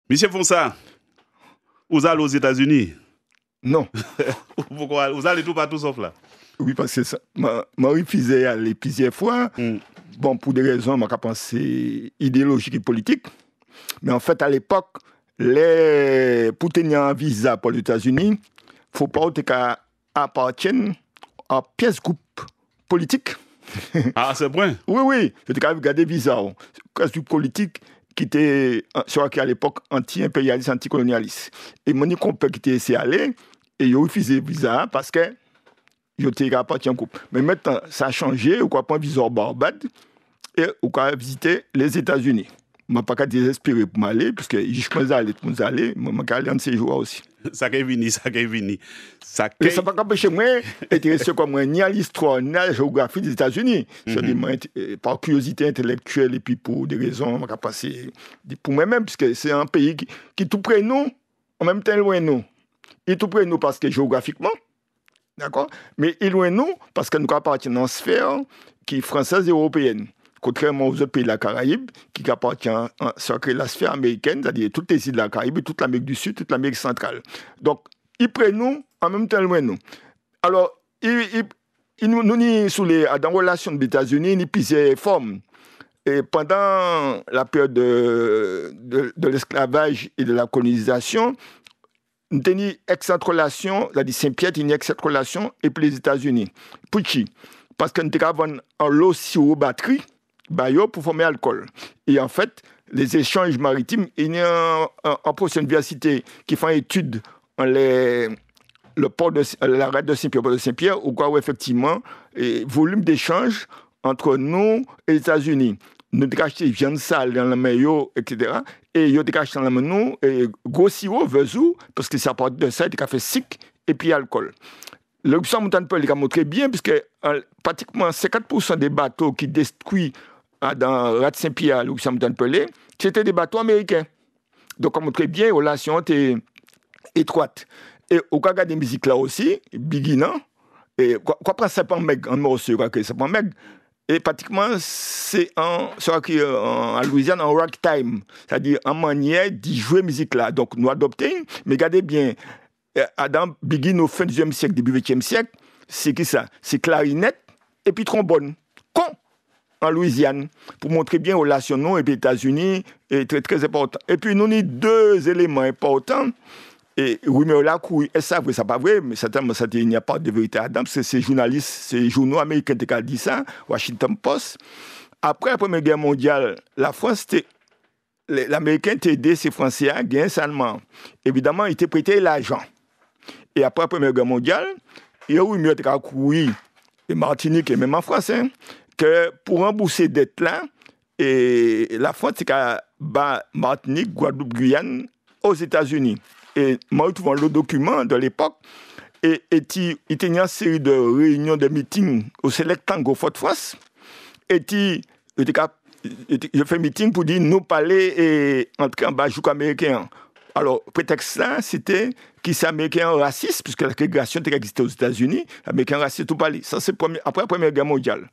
Monsieur Fonsa, vous allez aux États-Unis? Non. Pourquoi? Vous allez tout partout sauf là? Oui, parce que ça m'a refusé à aller plusieurs fois. Bon, pour des raisons, m'a pensé idéologiques et politiques. Mais en fait, à l'époque, pour tenir un visa pour les États-Unis, il ne faut pas qu'à appartienne à pièce groupe politique. Ah, c'est vrai? Oui. C'était quand même regarder visa. Pièce groupe politique qui était, à l'époque, anti-impérialiste, anticolonialiste. Et mon compère qui était essayé d'aller, et il a refusé le visa parce que il était appartient au groupe. Mais maintenant, ça a changé. On quoi pas un visa au Barbade et on quoi visiter les États-Unis. Je ne suis pas désespéré pour m'aller, parce que je peux aller, je peux aller, je vais aller en séjour aussi. Ça qui est venu. Ça ne pas empêcher moi d'être comme moi, ni à l'histoire, ni à la géographie des États-Unis. Par curiosité intellectuelle et puis pour des raisons, je vais passer pour moi-même, parce que c'est un pays qui est tout près de nous, en même temps loin de nous. Il est tout près de nous parce que géographiquement, d'accord? Mais il est loin de nous parce que nous appartenons à une sphère qui est française et européenne. Contrairement aux autres pays de la Caraïbe, qui appartiennent à la sphère américaine, c'est-à-dire toutes les îles de la Caraïbe, toute l'Amérique du Sud, toute l'Amérique centrale. Donc, ils prennent nous en même temps loin nous. Alors, nous sommes dans la relation des États-Unis, nous plusieurs formes. Et pendant la période de l'esclavage et de la colonisation, nous avons une excellente relation, la Saint-Pierre a une excellente relation et puis les États-Unis. Pourquoi? Parce que nous avons un lot sirop batterie, pour former l'alcool. Et en fait, les échanges maritimes, il y a un professeur d'université qui fait une étude dans le port de l'arrêt de Saint-Pierre, port de Saint-Pierre, où effectivement, volume d'échange entre nous et les États-Unis. Nous avons acheté viande sale dans le maillot, etc. Et nous avons acheté dans le nous, gros sirop, vezou, parce que ça part de ça, du café sec et puis alcool. Le Luxembourg a montré bien, puisque pratiquement 50% des bateaux qui détruisent dans Rat Saint-Pierre, le Luxembourg, c'était des bateaux américains. Donc, on montre bien, les relations étaient étroites. Et au cas de musique là aussi, Biguinan, et quoi prend ça pas meg, un morceau, ça pas meg. Et pratiquement, c'est en Louisiane, en ragtime, c'est-à-dire en manière d'y jouer musique là. Donc, nous adoptons, mais regardez bien, Adam Biguin au fin du 20e siècle, début 20e siècle, c'est qui ça? C'est clarinette et puis trombone. En Louisiane, pour montrer bien relation nous et les États-Unis est très très important. Et puis nous avons deux éléments importants. Et oui, mais là, est-ce ça vrai, ça pas vrai, mais certainement il n'y a pas de vérité Adam, c'est ces journalistes, ces journaux américains qui ont dit ça, Washington Post. Après la Première Guerre mondiale, la France, l'Américain a aidé ces Français à gagner seulement. Évidemment, ils étaient prêté l'argent. Et après la Première Guerre mondiale, il y a eu mieux de et Martinique et même en France, que pour rembourser cette dette-là, et la France, c'est qu'à Martinique, Guadeloupe, Guyane, aux États-Unis. Et moi, je trouve le document de l'époque, et il y a une série de réunions, de meetings au Select Tango Fort-France, et je fais un meeting pour dire nous parler et entrer en bas jouk américain. Alors, prétexte là, c'était qu'ils sont américains racistes, puisque la ségrégation existait aux États-Unis, américains racistes, tout parler. Ça, c'est après la Première Guerre mondiale.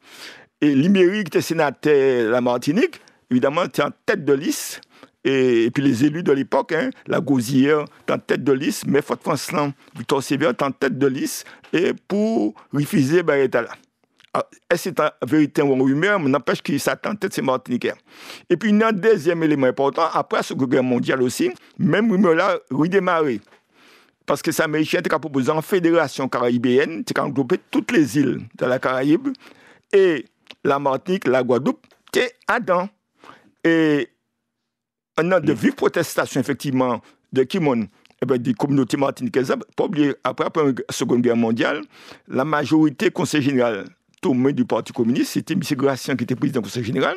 Et Liméric, qui était sénateur de la Martinique, évidemment, était en tête de liste. Et puis les élus de l'époque, la Gauzière, était en tête de liste, mais Fort-France, Victor Sévère, était en tête de liste, et pour refuser Barretta là. Est-ce que c'est en vérité ou en rumeur, mais n'empêche qu'il s'attend en tête, c'est Martiniquais. Et puis, il y a un deuxième élément important, après la Seconde Guerre mondiale aussi, même rumeur là, redémarrer. Parce que ça Américain a proposé en fédération caribéenne, qui a englobé toutes les îles de la Caraïbe, et la Martinique, la Guadeloupe, c'est Adam. Et on a de vives protestations, effectivement, de Kimon, des communautés martiniquaises. Pas oublier, après la Seconde Guerre mondiale, la majorité Conseil général du Parti communiste, c'était M. Gratien qui était président du Conseil général.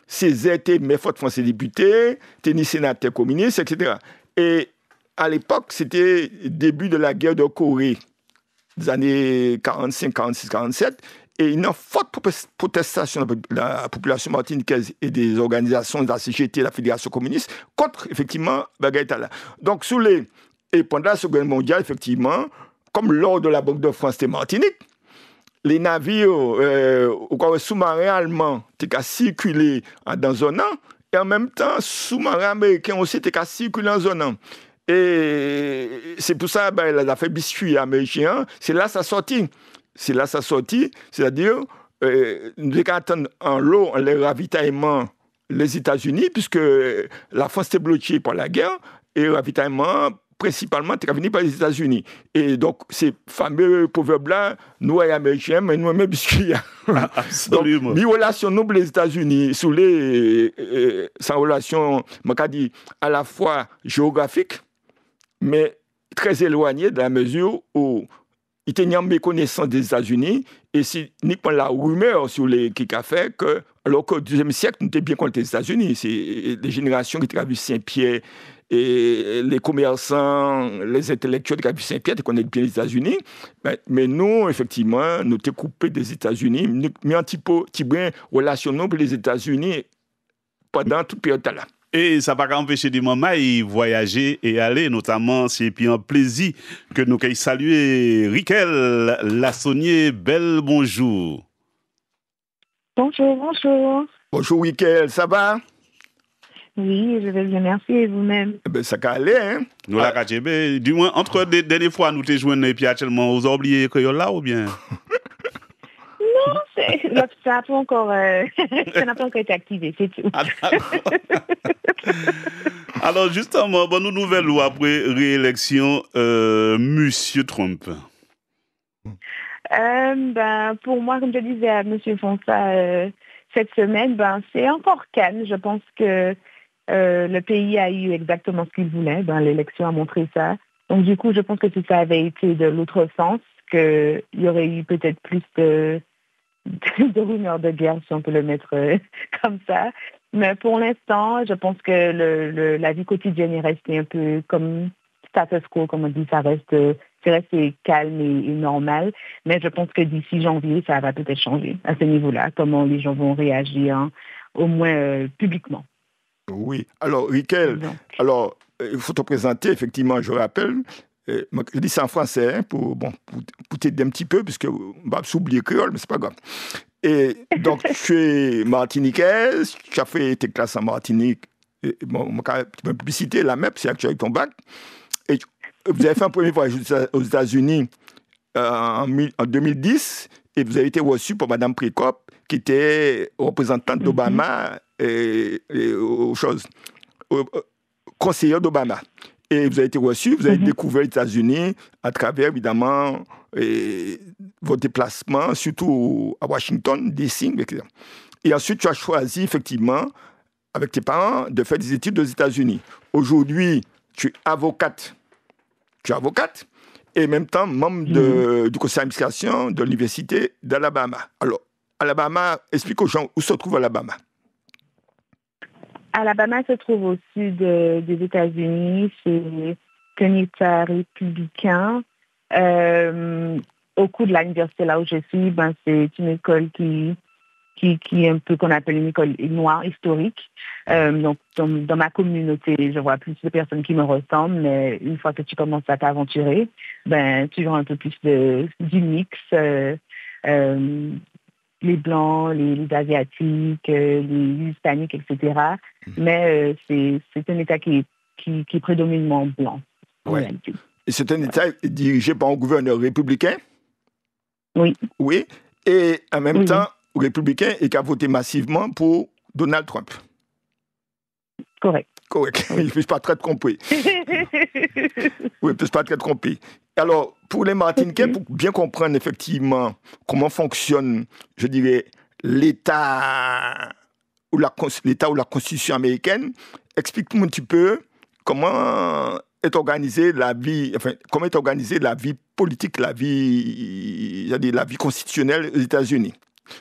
Césaire était maire Fort-France député, était sénateur communiste, etc. Et à l'époque, c'était le début de la guerre de Corée, des années 45, 46, 47. Et il y a une forte protestation de la population martiniquaise et des organisations de la CGT, la Fédération communiste, contre, effectivement, Bagaïtala. Donc, et pendant la Seconde Guerre mondiale, effectivement, comme lors de la Banque de France et Martinique, les navires sous-marins allemands qui circulé dans un an, Et en même temps, sous-marin américain aussi était qu'à circuler en zone. Et c'est pour ça elle a fait biscuit américain. C'est là ça sortit. C'est-à-dire, nous devons attendre en lot les ravitaillements les États-Unis, puisque la France était bloquée par la guerre, et le ravitaillement, principalement, était venu par les États-Unis. Et donc, ces fameux proverbes-là, nous, les Américains, mais nous, même biscuit. Absolument. Donc, les relations nous, les États-Unis, sans relation, dit, à la fois géographique, mais très éloignée de la mesure où il était en méconnaissance des États-Unis, et c'est uniquement la rumeur sur les qui a fait que, alors qu'au XIIe siècle, nous étions bien contre les États-Unis. C'est les générations qui ont vu Saint-Pierre, et les commerçants, les intellectuels qui ont vu Saint-Pierre, qui connaissent bien les États-Unis. Mais nous, effectivement, nous étions coupés des États-Unis, mais un petit peu, relationnons avec les États-Unis pendant toute période là. Et ça va pas empêcher des moments de voyager et aller, notamment, c'est puis un plaisir que nous puissions saluer Riquel Lassonnier. Bel bonjour. Bonjour. Bonjour Riquel, ça va? Oui, je vais bien, merci, et vous-même? Ça va aller, hein? Nous la KGB, du moins, entre les dernières fois, nous t'es joué et puis actuellement, vous avez oublié que là ou bien? Non, ça n'a pas encore été activé, c'est tout. Alors, justement, bonne nouvelle ou après réélection, Monsieur Trump? Pour moi, comme je disais à Monsieur Fonsa cette semaine, c'est encore calme. Je pense que le pays a eu exactement ce qu'il voulait. L'élection a montré ça. Donc, du coup, je pense que si ça avait été de l'autre sens, qu'il y aurait eu peut-être plus de rumeurs de guerre, si on peut le mettre comme ça. Mais pour l'instant, je pense que la vie quotidienne est restée un peu comme status quo, comme on dit, c'est resté calme et normal. Mais je pense que d'ici janvier, ça va peut-être changer à ce niveau-là, comment les gens vont réagir, au moins publiquement. Oui. Alors, Riquel, il faut te présenter, effectivement, je rappelle. Je dis ça en français pour t'aider un petit peu, puisque on va s'oublier créole, mais c'est pas grave. Et donc, tu es martiniquaise, tu as fait tes classes en Martinique, tu peux publicité, la MEP, c'est actuellement ton bac. Et vous avez fait un premier voyage aux États-Unis en 2010, et vous avez été reçu par Mme Précope, qui était représentante d'Obama et conseillère d'Obama. Et vous avez été reçu, vous avez découvert les États-Unis à travers, évidemment, vos déplacements, surtout à Washington, D.C., etc. Et ensuite, tu as choisi, effectivement, avec tes parents, de faire des études aux États-Unis. Aujourd'hui, tu es avocate. Et en même temps, membre du conseil d'administration de l'Université d'Alabama. Alors, Alabama, explique aux gens où se trouve Alabama. Alabama se trouve au sud des États-Unis. C'est un État républicain. Au cours de l'université là où je suis, c'est une école qui est un peu qu'on appelle une école noire historique. Donc, dans ma communauté, je vois plus de personnes qui me ressemblent, mais une fois que tu commences à t'aventurer, tu vois un peu plus du mix. Les Blancs, les Asiatiques, les Hispaniques, etc. Mais c'est un État qui est prédominamment blanc. Ouais. Et c'est un État dirigé par un gouverneur républicain? Oui. Oui. Et en même temps, républicain et qui a voté massivement pour Donald Trump. Correct. Oui. Je ne suis pas très compris. Oui, je ne suis pas très compris. Alors, pour les Martiniquais, pour bien comprendre effectivement comment fonctionne, je dirais, l'État ou la Constitution américaine, explique-moi un petit peu comment est organisée la vie politique, la vie constitutionnelle aux États-Unis.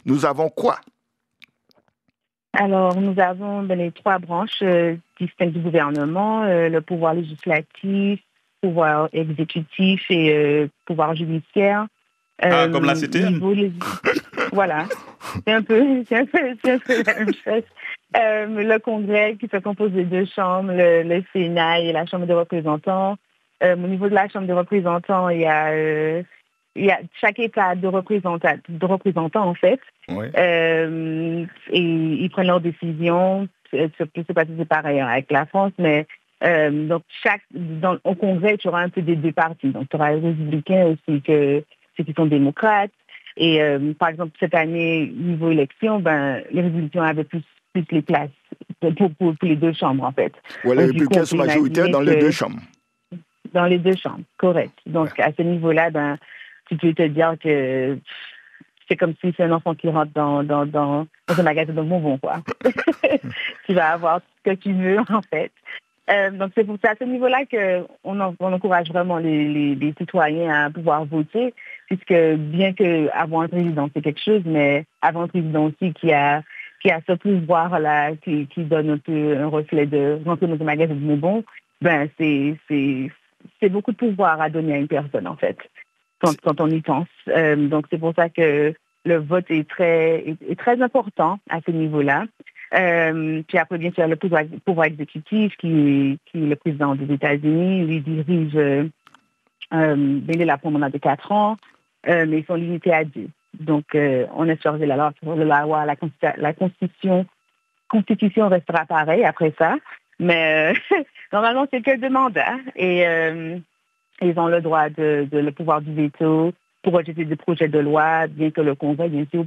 Nous avons quoi? Alors, nous avons les trois branches distinctes du gouvernement, le pouvoir législatif, pouvoir exécutif et pouvoir judiciaire. Comme la CTM. Voilà. C'est un peu la même chose. Le Congrès qui se compose de deux chambres, le Sénat et la Chambre des représentants. Au niveau de la Chambre des représentants, il y a chaque État de représentants en fait. Oui. Et ils prennent leurs décisions je ne sais pas si c'est pareil avec la France, mais donc au Congrès, tu auras un peu des deux partis. Donc, tu auras les républicains aussi, ceux qui sont démocrates. Et par exemple, cette année, niveau élection, les républicains avaient plus les places pour les deux chambres, en fait. Ouais, les républicains sont majoritaires dans les deux chambres. Dans les deux chambres, correct. Donc, à ce niveau-là, tu peux te dire que c'est comme si c'est un enfant qui rentre dans un magasin de bonbons, quoi. Tu vas avoir ce que tu veux, en fait. Donc, c'est pour ça, à ce niveau-là qu'on encourage vraiment les citoyens à pouvoir voter, puisque bien qu'avoir un président, c'est quelque chose, mais avoir un président aussi qui a ce pouvoir-là, qui donne un peu un reflet de rentrer dans un magasin de bonbons, c'est beaucoup de pouvoir à donner à une personne, en fait, quand on y pense. Donc, c'est pour ça que le vote est très important à ce niveau-là. Puis après, bien sûr, le pouvoir exécutif qui est le président des États-Unis, lui dirige, il est là pour un mandat de 4 ans, mais ils sont limités à 2. Donc, on a changé la loi, la Constitution restera pareille après ça. Mais normalement, c'est que 2 mandats. Et ils ont le droit le pouvoir du veto pour rejeter des projets de loi, bien que le Congrès, bien sûr,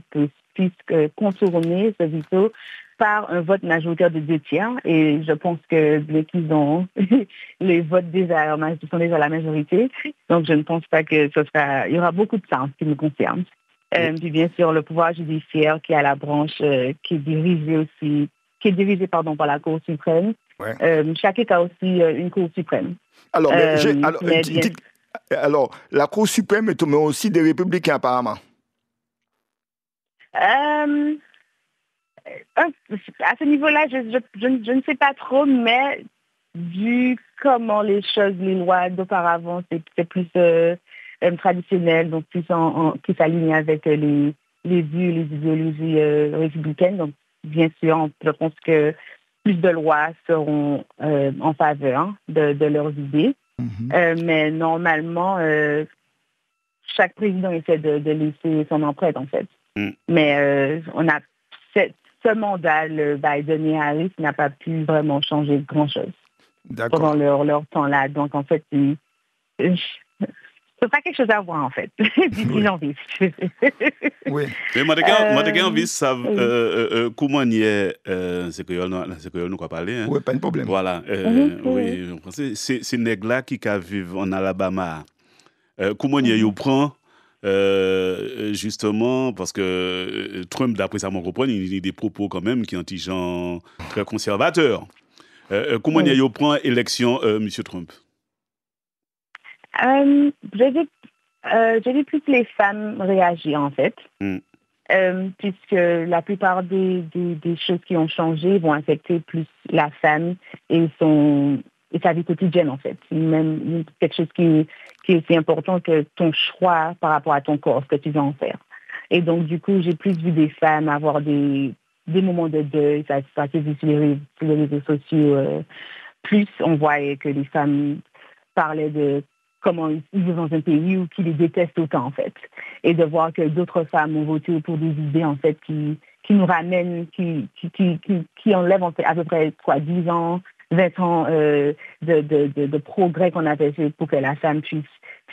puisse contourner ce veto par un vote majoritaire de 2 tiers. Et je pense que bien qu'ils ont les votes sont déjà la majorité. Donc, je ne pense pas que il y aura beaucoup de temps en ce qui nous concerne. Puis bien sûr, le pouvoir judiciaire qui est à la branche, qui est dirigé par la Cour suprême. Ouais. Chaque État a aussi une Cour suprême. Alors, la Cour suprême est aussi des républicains, apparemment. À ce niveau-là, je ne sais pas trop, mais vu comment les lois d'auparavant, c'est plus traditionnel, donc plus aligné avec les vues, les idéologies républicaines. Donc, bien sûr, je pense que plus de lois seront en faveur de leurs idées. Mm-hmm. Mais normalement, chaque président essaie de laisser son empreinte, en fait. Mm. Mais on a ce mandat, le Biden et Harris, n'a pas pu vraiment changer grand-chose pendant leur temps-là. Donc, en fait, c'est pas quelque chose à voir, en fait, d'ici janvier. Oui. Mais moi, j'ai envie de savoir comment il est, c'est que nous quoi parler. Oui, pas de problème. Voilà. Oui, c'est nègres-là qui vivent en Alabama. Comment il prend justement, parce que Trump, d'après ça, m'en comprend, il a des propos quand même qui sont anti-gens très conservateurs. Comment il prend l'élection, M. Trump? J'ai vu plus les femmes réagir, en fait, puisque la plupart des choses qui ont changé vont affecter plus la femme et sa vie quotidienne, en fait. Même quelque chose qui est aussi important que ton choix par rapport à ton corps, ce que tu veux en faire. Et donc, du coup, j'ai plus vu des femmes avoir des moments de deuil. Ça s'est vu sur les réseaux sociaux. Plus, on voyait que les femmes parlaient de comment ils vivent dans un pays où ils les détestent autant, en fait. Et de voir que d'autres femmes ont voté pour des idées, en fait, qui nous ramènent, qui enlèvent en fait, à peu près 10 ans, 20 ans de progrès qu'on avait fait pour que la femme puisse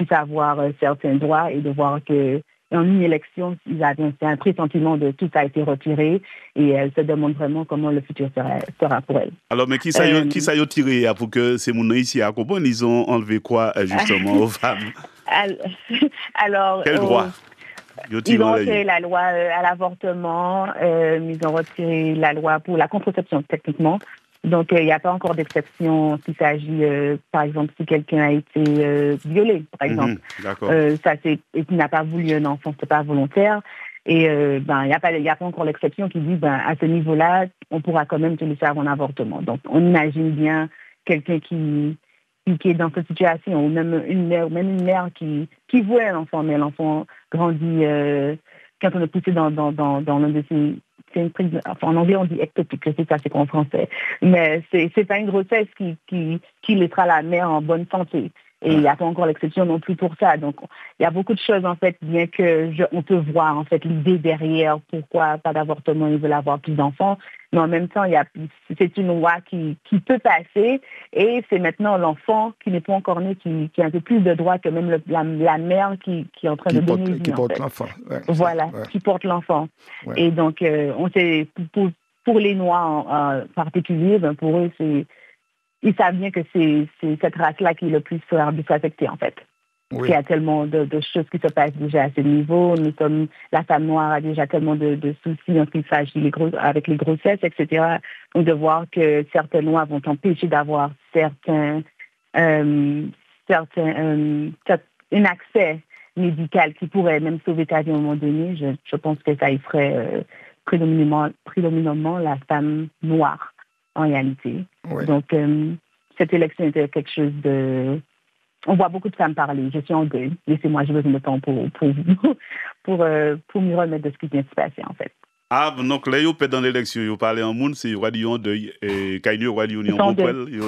avoir certains droits, et de voir que en une élection, ils avaient un pressentiment de tout a été retiré, et elle se demande vraiment comment le futur sera pour elle. Alors, mais qui ça y a tiré pour que ces gens ici à comprendre, ils ont enlevé quoi justement aux femmes? Alors, quel droit? Ils ont retiré la loi à l'avortement, ils ont retiré la loi pour la contraception, techniquement. Donc, il n'y a pas encore d'exception s'il s'agit, par exemple, si quelqu'un a été violé, par exemple. D'accord. Et qu'il n'a pas voulu un enfant, c'est pas volontaire. Et il n'y a pas encore l'exception qui dit, à ce niveau-là, on pourra quand même te laisser avoir un avortement. Donc, on imagine bien quelqu'un qui est dans cette situation, ou même une mère qui voit un enfant, mais l'enfant grandit quand on est poussé dans l'un de ses... en anglais, on dit ectopique, je sais pas c'est quoi en français. Mais c'est pas une grossesse qui laissera la mère en bonne santé. Et il n'y a pas encore l'exception non plus pour ça. Donc, il y a beaucoup de choses, en fait, bien que on peut voir, en fait, l'idée derrière pourquoi pas d'avortement, ils veulent avoir plus d'enfants. Mais en même temps, c'est une loi qui peut passer et c'est maintenant l'enfant qui n'est pas encore né qui a un peu plus de droits que même la mère qui est en train de donner vie. Qui porte l'enfant. Ouais, voilà, qui porte l'enfant. Ouais. Et donc, on sait, pour les Noirs en particulier, ben pour eux, ils savent bien que c'est cette race-là qui est le plus affectée, en fait. Oui. Parce qu'il y a tellement de choses qui se passent déjà à ce niveau. La femme noire a déjà tellement de soucis en ce qui s'agit avec les grossesses, etc. Donc, de voir que certains Noirs vont empêcher d'avoir un accès médical qui pourrait même sauver ta vie à un moment donné, je pense que ça y ferait prédominamment la femme noire en réalité. Oui. Donc, cette élection était quelque chose de... On voit beaucoup de femmes parler. Je suis en deuil. Laissez-moi, j'ai besoin de temps pour m'y remettre de ce qui vient de se passer, en fait. Ah, donc là, vous êtes dans l'élection, vous parlez en monde, c'est radio en deuil. Et quand il y a une repelle, il y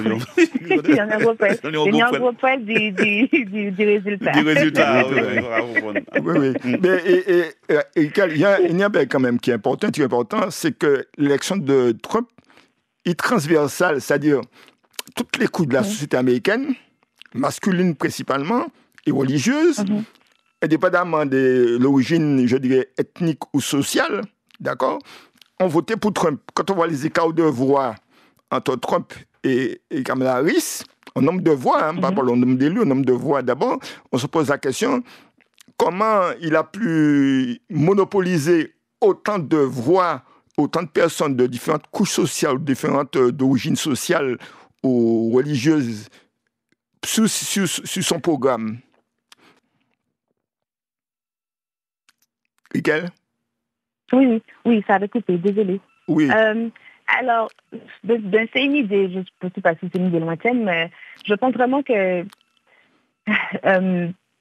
a un repelle du résultat. Du résultat, oui. Oui. Mais il y a quand même qui est important, c'est que l'élection de Trump est transversale, c'est-à-dire toutes les couches de la société américaine, masculine principalement et religieuse, indépendamment de l'origine, je dirais, ethnique ou sociale, d'accord, ont voté pour Trump. Quand on voit les écarts de voix entre Trump et Kamala Harris, en nombre de voix, pas pour le nombre d'élus, en nombre de voix d'abord, on se pose la question, comment il a pu monopoliser autant de voix, autant de personnes de différentes couches sociales, différentes d'origines sociales ou religieuses sur son programme. Michael? Oui, ça avait coupé, désolé. Oui. Alors, c'est une idée, je ne sais pas si c'est une idée lointaine, mais je pense vraiment que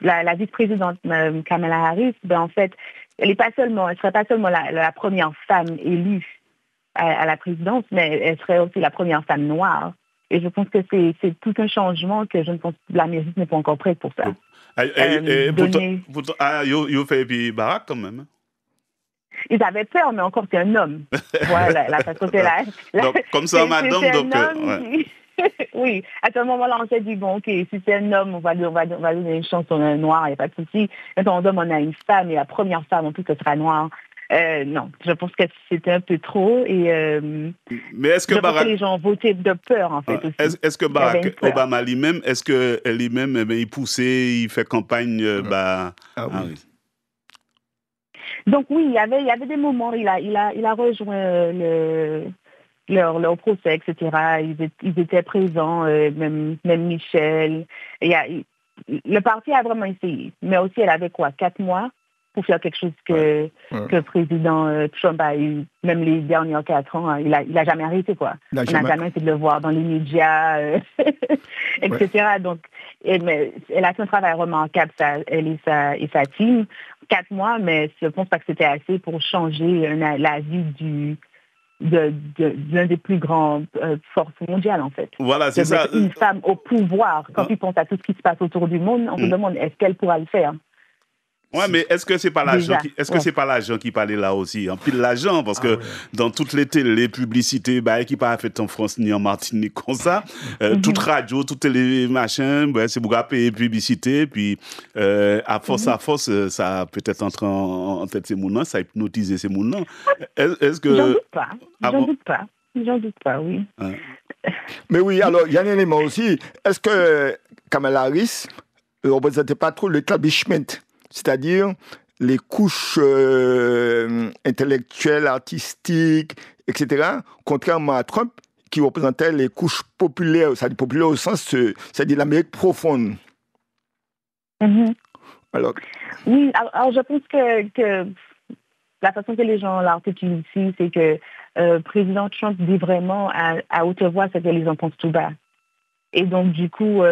la vice-présidente Kamala Harris, en fait, elle serait pas seulement la première femme élue à la présidence, mais elle serait aussi la première femme noire. Et je pense que c'est tout un changement que je ne pense que l'Amérique n'est pas encore prête pour ça. Pourtant, il fait puis Barack quand même. Ils avaient peur, mais encore c'est un homme. Voilà, la façon que là. Donc, comme ça, madame, donc. Oui, à ce moment-là, on s'est dit, bon, ok, si c'est un homme, on va donner une chance à un noir, il n'y a pas de souci. Maintenant, on a une femme, et la première femme, en plus, ce sera noire. Non, je pense que c'était un peu trop. Mais est-ce que Barack... les gens votaient de peur, en fait, aussi. Est-ce que Barack Obama lui-même, il poussait, il fait campagne, oui. Donc oui, il y avait des moments, il a rejoint leur procès, etc. Ils étaient présents, même Michel. Le parti a vraiment essayé, mais aussi elle avait 4 mois pour faire quelque chose que le président Trump a eu, même les derniers 4 ans, il a jamais arrêté, quoi. On n'a jamais essayé de le voir dans les médias, etc. Donc, elle a fait un travail remarquable, elle et sa team. 4 mois, mais je ne pense pas que c'était assez pour changer la vie d'un des plus grandes forces mondiales, en fait. Voilà, c'est ça. Une femme au pouvoir, quand tu penses à tout ce qui se passe autour du monde, on se demande, est-ce qu'elle pourra le faire? Ouais, mais est-ce que c'est pas l'argent c'est pas l'argent qui parlait là aussi, en pile l'argent, parce que dans toutes les télé, publicités, qui pas fait en France ni en Martinique comme ça, toute radio, toutes les machins, c'est pour payer publicité, puis à force, ça a peut-être entré en tête ces mounons, ça a hypnotisé ces mounons. Est-ce que J'en doute pas, oui. Mais oui, alors il y a un élément aussi. Est-ce que Kamala Harris ne représentait pas trop l'établissement? C'est-à-dire les couches intellectuelles, artistiques, etc., contrairement à Trump, qui représentait les couches populaires, c'est-à-dire populaires au sens, c'est-à-dire l'Amérique profonde. Alors... Oui, alors je pense que la façon que les gens l'articulent ici, c'est que président Trump dit vraiment à haute voix ce que les gens pensent tout bas. Et donc, du coup...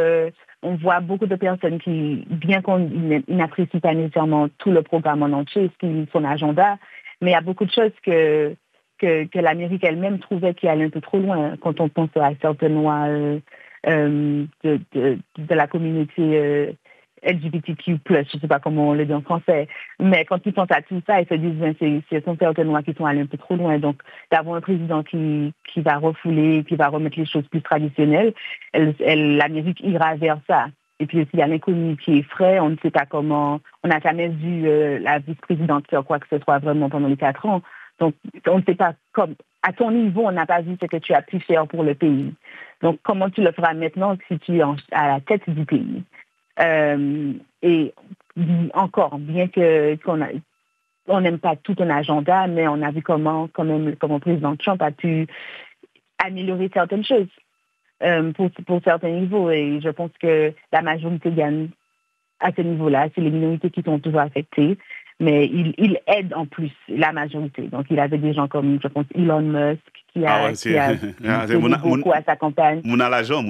on voit beaucoup de personnes qui, bien qu'on n'apprécient pas nécessairement tout le programme en entier, son agenda, mais il y a beaucoup de choses que l'Amérique elle-même trouvait qui allaient un peu trop loin quand on pense à certaines lois de la communauté LGBTQ+, je ne sais pas comment on le dit en français, mais quand ils pensent à tout ça, ils se disent ce sont certaines lois qui sont allées un peu trop loin. Donc, d'avoir un président qui va refouler, qui va remettre les choses plus traditionnelles, l'Amérique ira vers ça. Et puis aussi, il y a l'inconnu qui est frais, on ne sait pas comment, on n'a jamais vu la vice-présidente faire quoi que ce soit vraiment pendant les 4 ans. Donc, on ne sait pas comme, à ton niveau, on n'a pas vu ce que tu as pu faire pour le pays. Donc, comment tu le feras maintenant si tu es à la tête du pays? Et encore, bien qu'on n'aime pas tout un agenda, mais on a vu comment le président Trump a pu améliorer certaines choses pour certains niveaux. Et je pense que la majorité gagne à ce niveau-là. C'est les minorités qui sont toujours affectées, mais il aide en plus la majorité. Donc, il avait des gens comme, je pense, Elon Musk qui a aidé beaucoup à sa campagne. Mon l'argent.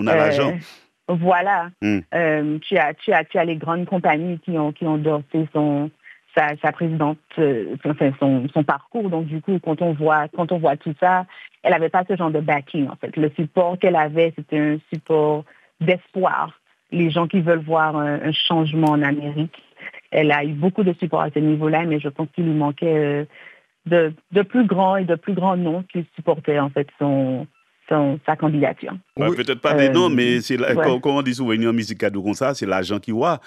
Voilà. Tu as les grandes compagnies qui ont endorsé sa présidente, son parcours. Donc, du coup, quand on voit tout ça, elle n'avait pas ce genre de backing, en fait. Le support qu'elle avait, c'était un support d'espoir. Les gens qui veulent voir un changement en Amérique. Elle a eu beaucoup de support à ce niveau-là, mais je pense qu'il lui manquait de plus grands noms qui supportaient, en fait, sa candidature. Ouais, oui. Peut-être pas des noms, mais c'est comme on dit souvent en musique cadeau comme ça, c'est l'argent qui voit.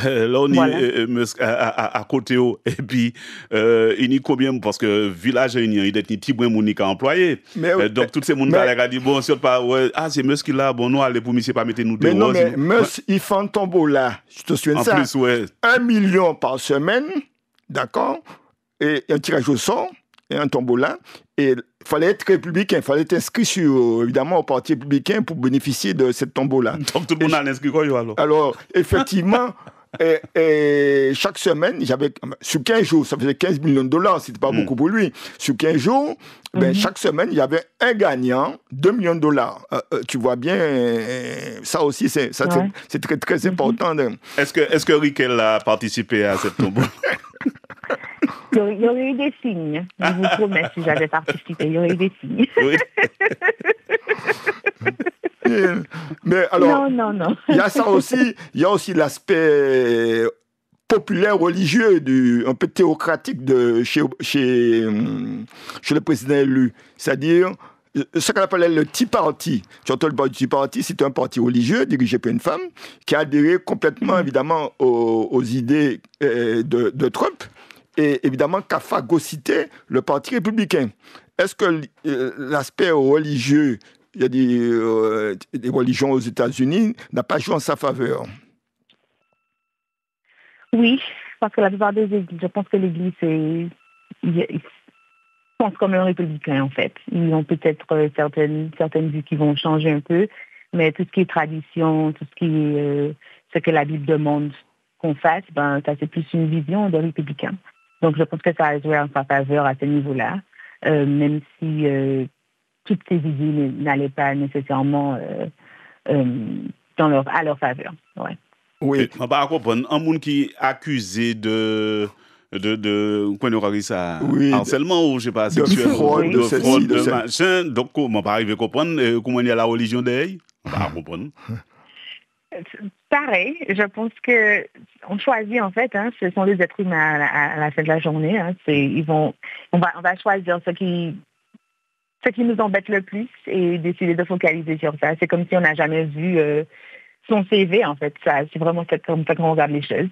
Là, on est à côté, et puis il y a combien, parce que village il y a des petits bons moniques à employer. Donc, tous ces gens qui ont dit, bon, c'est pas, c'est Musk là, bon, nous, allez pour monsieur, pas mettre nous dehors. Mais Musk, il fait un tombola, je te souviens de ça. En plus, 1 million par semaine, d'accord, et un tirage au sort, et un tombola, et il fallait être républicain, il fallait être inscrit évidemment au Parti républicain pour bénéficier de cette tombola. Donc tout le monde a inscrit quoi alors? Alors, effectivement, et chaque semaine, sur 15 jours, ça faisait 15 millions de dollars, c'était pas beaucoup pour lui. Sur 15 jours, chaque semaine, il y avait un gagnant, 2 millions de dollars. Tu vois bien, ça aussi, c'est très, très important. Est-ce que Riquel a participé à cette tombola? Il y aurait eu des signes. Je vous promets, si j'avais participé, il y aurait eu des signes. Oui. Mais alors, non. Il y a ça aussi. Il y a aussi l'aspect populaire, religieux, un peu théocratique chez le président élu. C'est-à-dire ce qu'on appelle le Tea Party. Tu entends le Tea Party, c'est un parti religieux dirigé par une femme qui a adhéré complètement, évidemment, aux idées de Trump. Et évidemment, qu'a phagocyté le Parti républicain. Est-ce que l'aspect religieux, il y a des religions aux États-Unis, n'a pas joué en sa faveur? Oui, parce que la plupart des églises, je pense que l'Église, ils pensent comme un républicain, en fait. Ils ont peut-être certaines vues qui vont changer un peu, mais tout ce qui est tradition, tout ce qui est ce que la Bible demande qu'on fasse, ça c'est plus une vision de républicain. Donc, je pense que ça a joué en sa faveur à ce niveau-là, même si toutes ces idées n'allaient pas nécessairement à leur faveur. Ouais. Oui. On va comprendre. Un monde qui est accusé de harcèlement ou je sais pas, sexuel, de machin. Donc, on va pas arriver à comprendre comment il y a la religion derrière. On va comprendre. Pareil, je pense que on choisit en fait, ce sont des êtres humains à la fin de la journée. On va choisir ce qui nous embête le plus et décider de focaliser sur ça. C'est comme si on n'a jamais vu son CV en fait. C'est vraiment comme ça qu'on regarde les choses.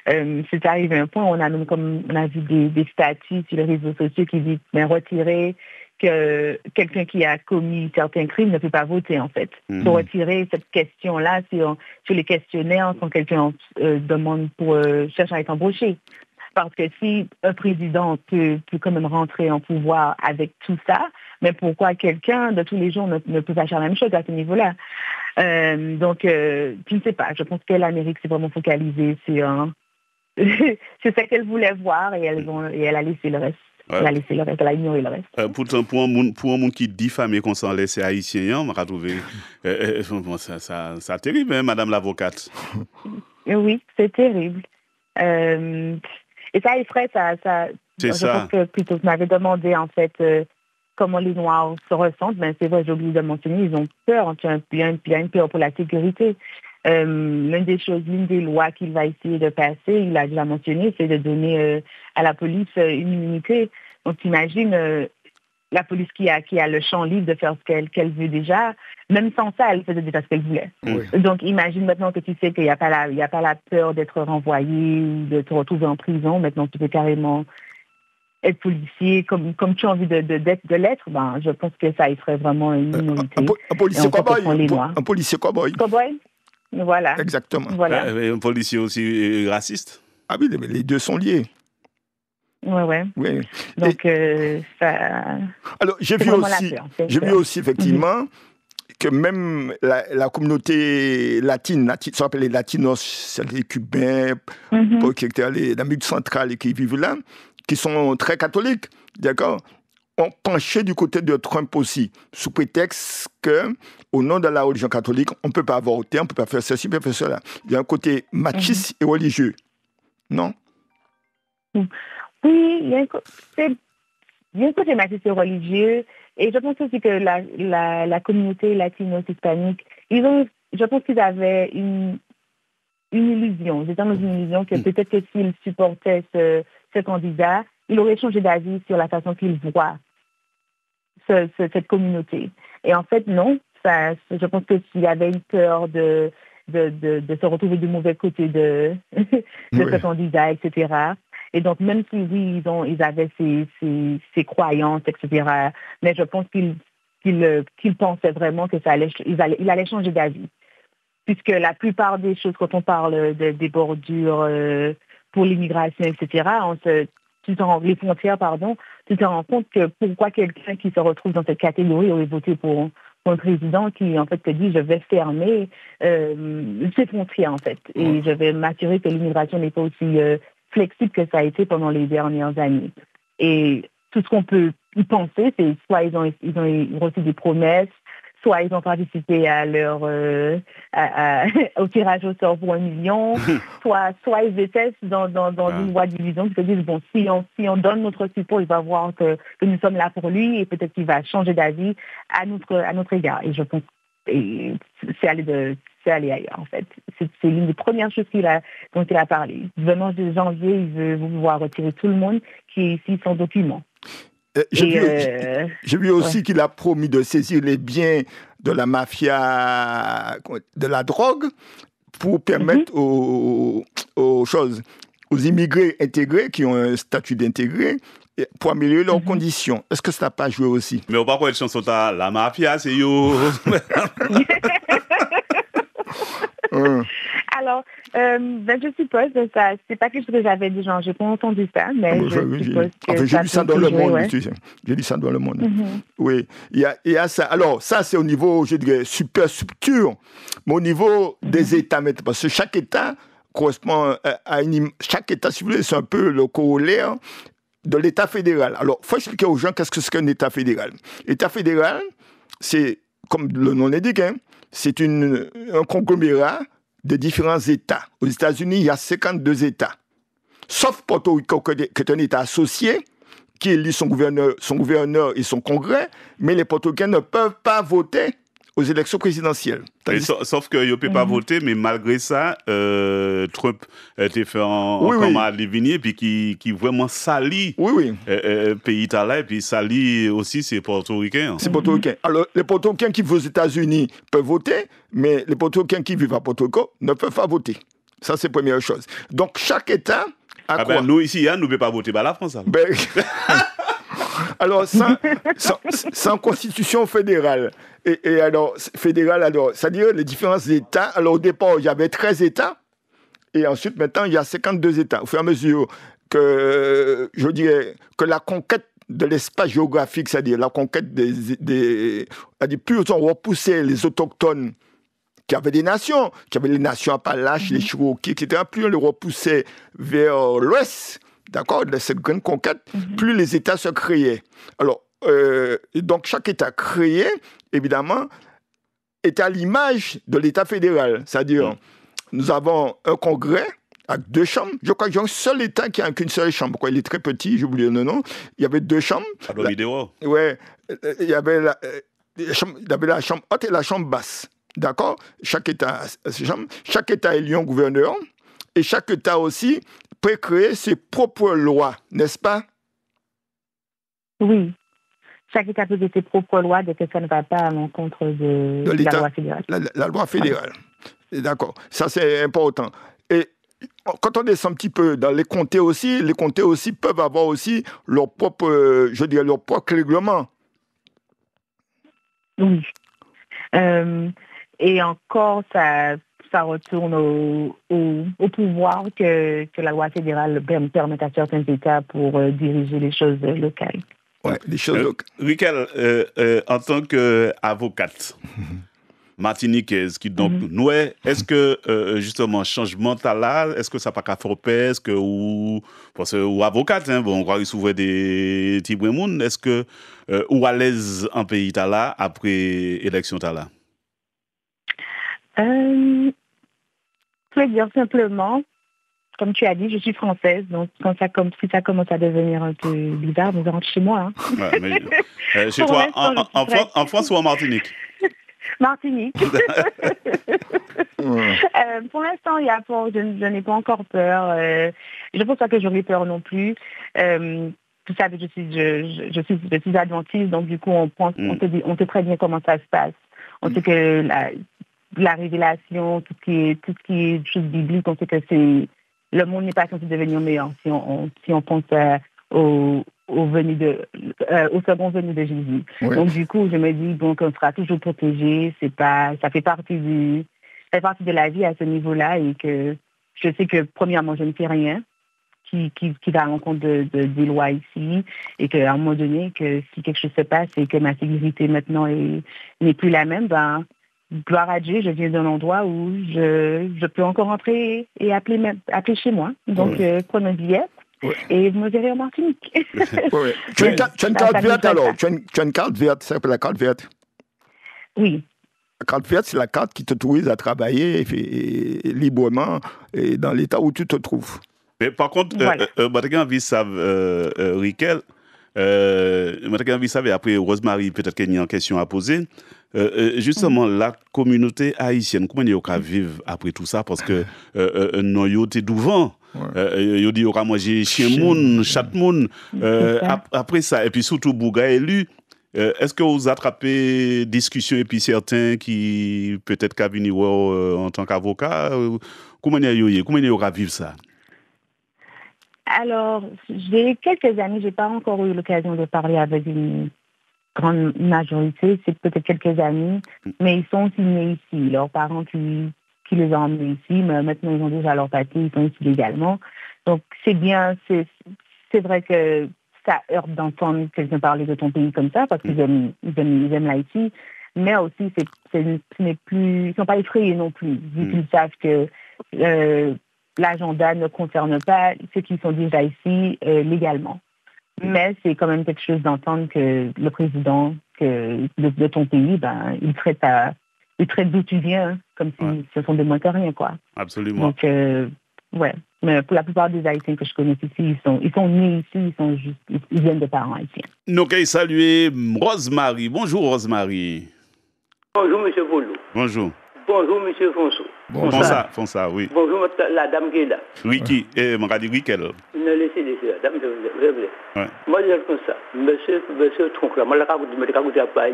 C'est arrivé à un point où on a vu des statuts sur les réseaux sociaux qui disent retirer que quelqu'un qui a commis certains crimes ne peut pas voter, en fait. Pour retirer cette question-là sur les questionnaires quand quelqu'un demande pour chercher à être embauché. Parce que si un président peut quand même rentrer en pouvoir avec tout ça, mais pourquoi quelqu'un de tous les jours ne peut pas faire la même chose à ce niveau-là? Donc, je ne sais pas. Je pense que l'Amérique s'est vraiment focalisée sur c'est ce qu'elle voulait voir et elle a laissé le reste. Ouais. Elle a laissé le reste, elle a ignoré le reste. Pourtant, pour un monde qui diffame qu'on s'en laisse haïtien, on va trouver ça terrible, hein, Madame l'avocate. Oui, c'est terrible. Et ça effraie, ça. C'est ça. Je pense que plutôt, vous m'avez demandé, en fait, comment les Noirs se ressentent, ben c'est vrai, j'ai oublié de mentionner, ils ont peur, il y a une peur pour la sécurité. L'une des lois qu'il va essayer de passer, il a déjà mentionné, c'est de donner à la police une immunité. Donc, t'imagines la police qui a le champ libre de faire ce qu'elle veut déjà, même sans ça, elle faisait déjà ce qu'elle voulait. Oui. Donc, imagine maintenant que tu sais qu'il n'y a pas la peur d'être renvoyé ou de te retrouver en prison. Maintenant, tu peux carrément être policier comme tu as envie de l'être. Ben, je pense que ça y serait vraiment une minorité. Un policier cow-boy. Un policier cow-boy. Cow-boy. Voilà. Exactement. Voilà. Un policier aussi raciste. Ah oui, mais les deux sont liés. Ouais. Oui. Donc, ça... Alors, j'ai vu aussi, effectivement, que même la communauté latine, ça s'appelle les Latinos, les Cubains, l'Amérique centrale qui vivent là, qui sont très catholiques, d'accord, ont penché du côté de Trump aussi, sous prétexte que, au nom de la religion catholique, on ne peut pas voter, on ne peut pas faire ceci, on ne peut pas faire cela. Il y a un côté machiste et religieux, non? Oui, il y a un côté machiste et religieux, et je pense aussi que la communauté latino-hispanique, je pense qu'ils avaient une illusion. Ils étaient dans une illusion que peut-être que s'ils supportaient ce candidat, il aurait changé d'avis sur la façon qu'il voit cette communauté. Et en fait, non. Je pense que s'il y avait une peur de se retrouver du mauvais côté de ce candidat, etc. Et donc, même si, oui, ils avaient ces croyances, etc., mais je pense qu'ils pensaient vraiment que il allait changer d'avis. Puisque la plupart des choses, quand on parle des bordures pour l'immigration, etc., les frontières, tu te rends compte que pourquoi quelqu'un qui se retrouve dans cette catégorie aurait voté pour un président qui, en fait, te dit « je vais fermer ces frontières, en fait, et je vais m'assurer que l'immigration n'est pas aussi flexible que ça a été pendant les dernières années. » Et tout ce qu'on peut y penser, c'est soit ils ont reçu des promesses, soit ils ont participé à au tirage au sort pour 1 million, soit ils étaient dans une voie de division qui se disent, bon, si on donne notre support, il va voir que nous sommes là pour lui et peut-être qu'il va changer d'avis à notre égard. Et je pense que c'est aller ailleurs, en fait. C'est l'une des premières choses dont il a parlé. Venant de janvier, il veut vouloir retirer tout le monde qui est ici sans document. J'ai vu aussi qu'il a promis de saisir les biens de la mafia de la drogue pour permettre aux immigrés intégrés qui ont un statut d'intégré pour améliorer leurs conditions. Est-ce que ça n'a pas joué aussi? Mais on va pas une chanson la mafia, c'est yo. Alors, je suppose que ça, c'est pas quelque chose que j'avais dit, j'ai pas entendu ça, mais je suppose que j'ai lu ça dans le monde, j'ai lu ça dans le monde. Oui, il y a ça. Alors, ça, c'est au niveau, je dirais, superstructure, mais au niveau des États, parce que chaque État correspond chaque État, si vous voulez, c'est un peu le corollaire de l'État fédéral. Alors, il faut expliquer aux gens qu'est-ce que c'est qu'un État fédéral. L'État fédéral, c'est, comme le nom l'indique, c'est un conglomérat de différents États. Aux États-Unis, il y a 52 États. Sauf Porto Rico, qui est un État associé, qui élit son gouverneur et son congrès, mais les Portoricains ne peuvent pas voter aux élections présidentielles. Sauf qu'ils ne peuvent pas voter, mais malgré ça, Trump a été fait comme à Lévigné, puis qui vraiment salit pays italien, et puis salit aussi ses portoricains. C'est portoricains. Alors, les portoricains qui vivent aux États-Unis peuvent voter, mais les portoricains qui vivent à Porto Rico ne peuvent pas voter. Ça, c'est la première chose. Donc, chaque État a quoi? Nous, ici, nous ne pouvons pas voter par la France. Alors, sans constitution fédérale. Et alors, c'est-à-dire les différents États. Alors, au départ, il y avait 13 États. Et ensuite, maintenant, il y a 52 États. Au fur et à mesure que, je dirais, que la conquête de l'espace géographique, c'est-à-dire la conquête plus on repoussait les autochtones qui avaient des nations, qui avaient les nations Appalaches, les Cherokees, etc., plus on les repoussait vers l'ouest, d'accord, de cette grande conquête, plus les États se créaient. Alors, donc chaque État créé, évidemment, est à l'image de l'État fédéral. C'est-à-dire, nous avons un congrès, avec 2 chambres. Je crois que j'ai un seul État qui n'a qu'une seule chambre. Il est très petit, j'ai oublié le nom. Il y avait 2 chambres. Ouais, il y avait la chambre haute et la chambre basse. D'accord? Chaque État a ses chambres. Chaque État élit un gouverneur. Et chaque État aussi peut créer ses propres lois, n'est-ce pas? Oui. Chaque État peut créer ses propres lois dès que ça ne va pas à l'encontre de la loi fédérale. La loi fédérale. D'accord. Ça, c'est important. Et quand on descend un petit peu dans les comtés aussi peuvent avoir aussi leur propre, leur propre règlement. Oui. Et encore, ça retourne au pouvoir que la loi fédérale permet à certains États pour diriger les choses locales. Oui, les choses locales. Riquel, en tant qu'avocate martiniquaise, qui donc nous, est-ce que justement changement là, est-ce que ça pas qu'à faire peur, ou avocate, bon, on croit souvent des petits monde, est-ce que ou à l'aise en pays là après élection là? Je peux dire simplement, comme tu as dit, je suis française, donc si ça commence à devenir un peu bizarre, vous rentrez chez moi. Hein. Ouais, mais, chez toi, en France ou en Martinique? Martinique. Pour l'instant, je n'ai pas encore peur. Je pense pas que j'aurai peur non plus. Vous savez, je suis adventiste, donc du coup, on sait très bien comment ça se passe. On sait que la révélation, tout ce qui est chose biblique, on sait que le monde n'est pas censé devenir meilleur si on pense au second venu de Jésus. Oui. Donc du coup, je me dis qu'on sera toujours protégé. Ça fait partie de la vie à ce niveau-là, et que je sais que premièrement, je ne fais rien qui va à l'encontre des lois ici, et qu'à un moment donné, que si quelque chose se passe et que ma sécurité maintenant n'est plus la même, gloire à Dieu, je viens d'un endroit où je peux encore rentrer et appeler chez moi. Donc, prenez un billet et vous me verrez en Martinique. Oui. Tu as une carte verte alors? Tu as une carte verte, ça s'appelle la carte verte? Oui. La carte verte, c'est la carte qui t'autorise à travailler librement dans l'état où tu te trouves. Mais par contre, Riquel, après Rosemary, peut-être qu'il y a une question à poser. Justement, la communauté haïtienne, comment il y a vivre après tout ça? Parce que non, il y a été devant. Il y a dit qu'il y a mangé chien moun, chat moun. Après ça, et puis surtout Bouga élu. Est-ce que vous attrapez discussion et puis certains qui peut-être qu'à venir en tant qu'avocat? Comment il y a vivre ça? Alors, j'ai quelques années, j'ai pas encore eu l'occasion de parler avec une grande majorité, c'est peut-être quelques amis, mais ils sont aussi nés ici. Leurs parents qui les ont emmenés ici, mais maintenant ils ont déjà leur papier, ils sont ici légalement. Donc c'est bien, c'est vrai que ça heurte d'entendre quelqu'un parler de ton pays comme ça, parce qu'ils aiment l'Haïti, mais aussi ils sont pas effrayés non plus, vu qu'ils savent que l'agenda ne concerne pas ceux qui sont déjà ici légalement. Mais c'est quand même quelque chose d'entendre que le président de ton pays, il traite d'où tu viens, comme si ce sont des moins que rien, quoi. Absolument. Donc, mais pour la plupart des Haïtiens que je connais ici, ils sont nés ici, ils viennent de parents haïtiens. Nous allons saluer Rosemary. Bonjour Rosemary. Bonjour M. Boulou. Bonjour. Bonjour M. Fonso. Fonsa, oui. Bonjour la dame qui est là. Oui, qui m'a dit oui qu'elle. Ne laissez la dame, je vous plaît. Moi, je dis comme ça. Monsieur Tronc, moi, je pas.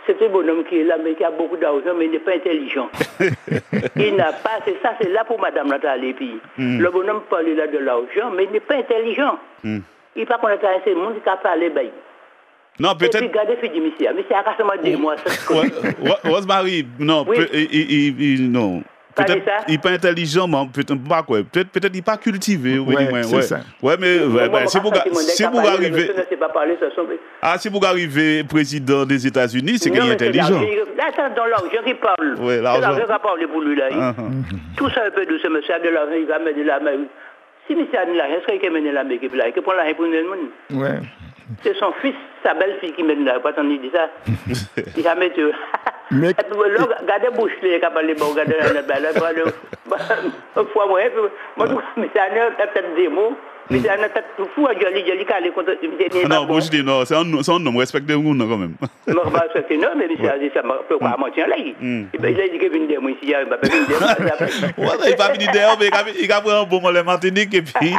C'est un bonhomme qui est là, mais qui a beaucoup d'argent, mais il n'est pas intelligent. Il n'a pas, c'est là pour Madame Nathalie. Le bonhomme parle là de l'argent, mais il n'est pas intelligent. Il n'est pas qu'on a intéressé le monde qui a parlé. Non, peut-être. Et puis, regardez, Fédé Missia. Mais c'est à quasiment 2 mois. Rosemary, non, non. Peut-être il n'est pas intelligent, mais peut-être pas quoi. Peut-être il n'est pas cultivé. C'est ça. Ouais, mais si vous arrivez. Si vous arrivez président des États-Unis, c'est qu'il est intelligent. Là, c'est dans l'argent qui parle. Oui, l'argent. C'est l'argent qui parle pour lui là. Tout ça un peu de ce monsieur de l'argent, il va mettre de l'argent. Si monsieur a de l'argent, est-ce qu'il mène la méquipe là? Il prend l'argent pour le monde. Ouais. C'est son fils, sa belle-fille qui mène là. Pas t'en dire ça. Il va mettre. Mais regardez bouche les capables de regarder la fois moi ça n'a peut-être des mots mais ça n'a peut-être tout fou à joli calé contre non moi je dis non c'est un nom respecté ou non quand même non bah c'est non mais ça peut pas mentir là il a dit que vient de moi ici il va pas venir il va venir d'ailleurs mais il a pris un bon moment Martinique et puis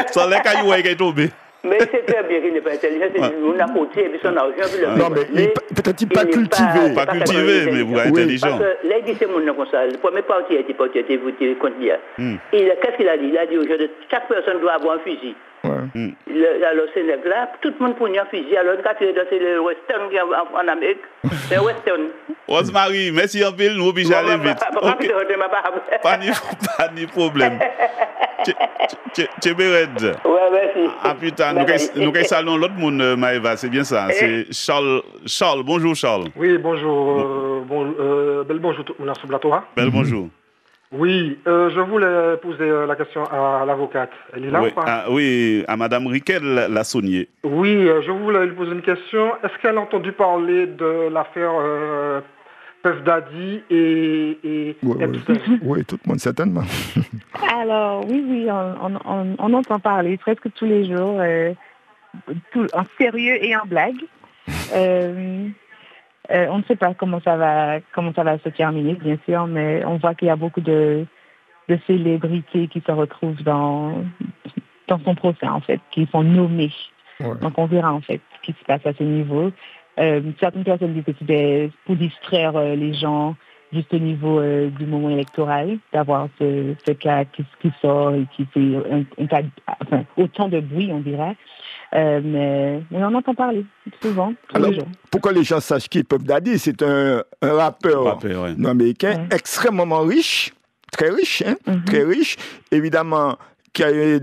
ça les cailloux qui est tombé. Mais c'est très bien qu'il n'est pas intelligent, c'est une apporté et puis son argent. Non, mais peut-être pas cultivé. Pas cultivé, mais vous êtes intelligent. Parce que là, il dit c'est mon nom comme ça. Le premier parti a été voté contre lui. Qu'est-ce qu'il a dit? Il a dit aujourd'hui, chaque personne doit avoir un fusil. Alors, c'est là, tout le monde prend un fusil. Alors, quand il est dans le western en Amérique, c'est un western. Rosemary, merci en ville, nous obligés à aller vite. Pas de problème. Tu es bête. Ouais, merci. Ah putain, nous saluons l'autre monde, Maëva, c'est bien ça. C'est Charles. Charles, bonjour Charles. Oui, bonjour. Bel bonjour tout le monde sur le plateau. Bel bonjour. Oui, je voulais poser la question à l'avocate. Elle est là ou pas? Oui, à Madame Riquel Lassonnier. Oui, je voulais lui poser une question. Est-ce qu'elle a entendu parler de l'affaire Puff Daddy et Epstein? Oui, tout le monde certainement. Alors, oui, on entend parler presque tous les jours, en sérieux et en blague. On ne sait pas comment ça va se terminer, bien sûr, mais on voit qu'il y a beaucoup de célébrités qui se retrouvent dans son procès, en fait, qui sont nommées. Ouais. Donc, on verra, en fait, ce qui se passe à ce niveau. Certaines personnes disent que c'était pour distraire les gens juste au niveau du moment électoral, d'avoir ce cas qui sort et qui fait un cas, enfin, autant de bruit, on dirait. Mais on entend parler souvent, tous les jours. Pour que les gens sachent qui est Puff Daddy, c'est un rappeur américain extrêmement riche, très riche, très riche, évidemment, qui a eu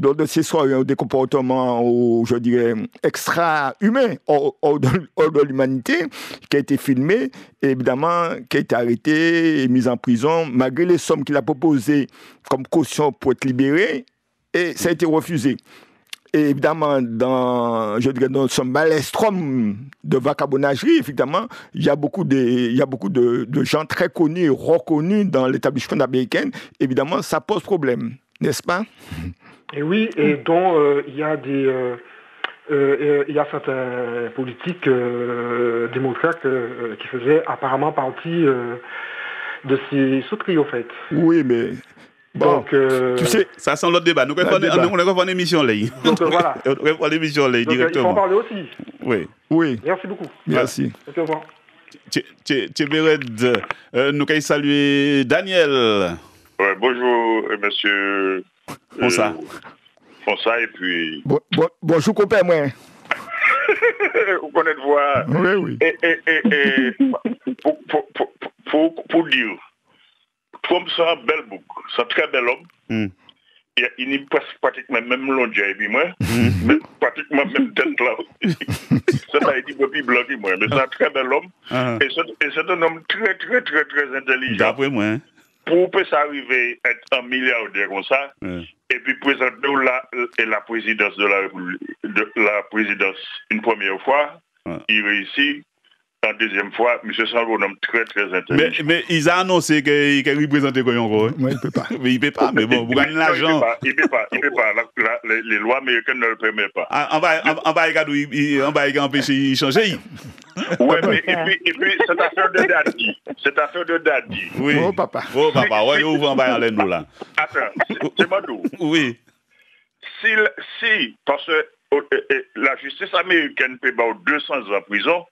lors de ses soirées des comportements, je dirais, extra-humains, hors de l'humanité, qui a été filmé, et évidemment, qui a été arrêté et mis en prison, malgré les sommes qu'il a proposées comme caution pour être libéré, et ça a été refusé. Et évidemment, dans ce maelstrom de vagabondagerie, évidemment, il y a beaucoup de gens très connus et reconnus dans l'établissement américain. Évidemment, ça pose problème, n'est-ce pas? Et oui, et dont il y a certains politiques démocrates qui faisaient apparemment partie de ces sauteries, au fait. Oui, mais... Bon, donc, tu sais, ça sent l'autre débat. Nous avons une émission là. Donc voilà. On va l'émission là directement. Il faut en parler aussi. Oui. Merci beaucoup. Merci. Au revoir. Nous allons saluer Daniel. Ouais, bonjour, monsieur. Fonsa. Fonsa et puis. Bonjour, copain, moi. Vous connaissez voir. Oui. Et pour dire. Trump, c'est un bel bouc, c'est un très bel homme. Il n'est pratiquement même long et moi, mais pratiquement même tête là. Ça a été plus blanc que moi, mais c'est un très bel homme. Et c'est un homme très, très, très, très intelligent. D'après moi. Pour s'arriver à être un milliardaire comme ça, et puis présenter la présidence de la présidence une première fois, il réussit. La deuxième fois, M. Sango, un homme très, très intelligent. Mais ils ont annoncé qu'il représentait quoi encore. Oui, il ne peut pas. Mais il ne peut pas, mais bon, vous gagnez l'argent. Il ne peut pas. Les lois américaines ne le permettent pas. On va empêcher de changer. Oui, mais et puis cette affaire de Daddy. Oui. Oh, papa. Ouais, on va aller nous là. Attends, c'est Madou. Oui. Si, parce que la justice américaine peut avoir 200 ans en prison,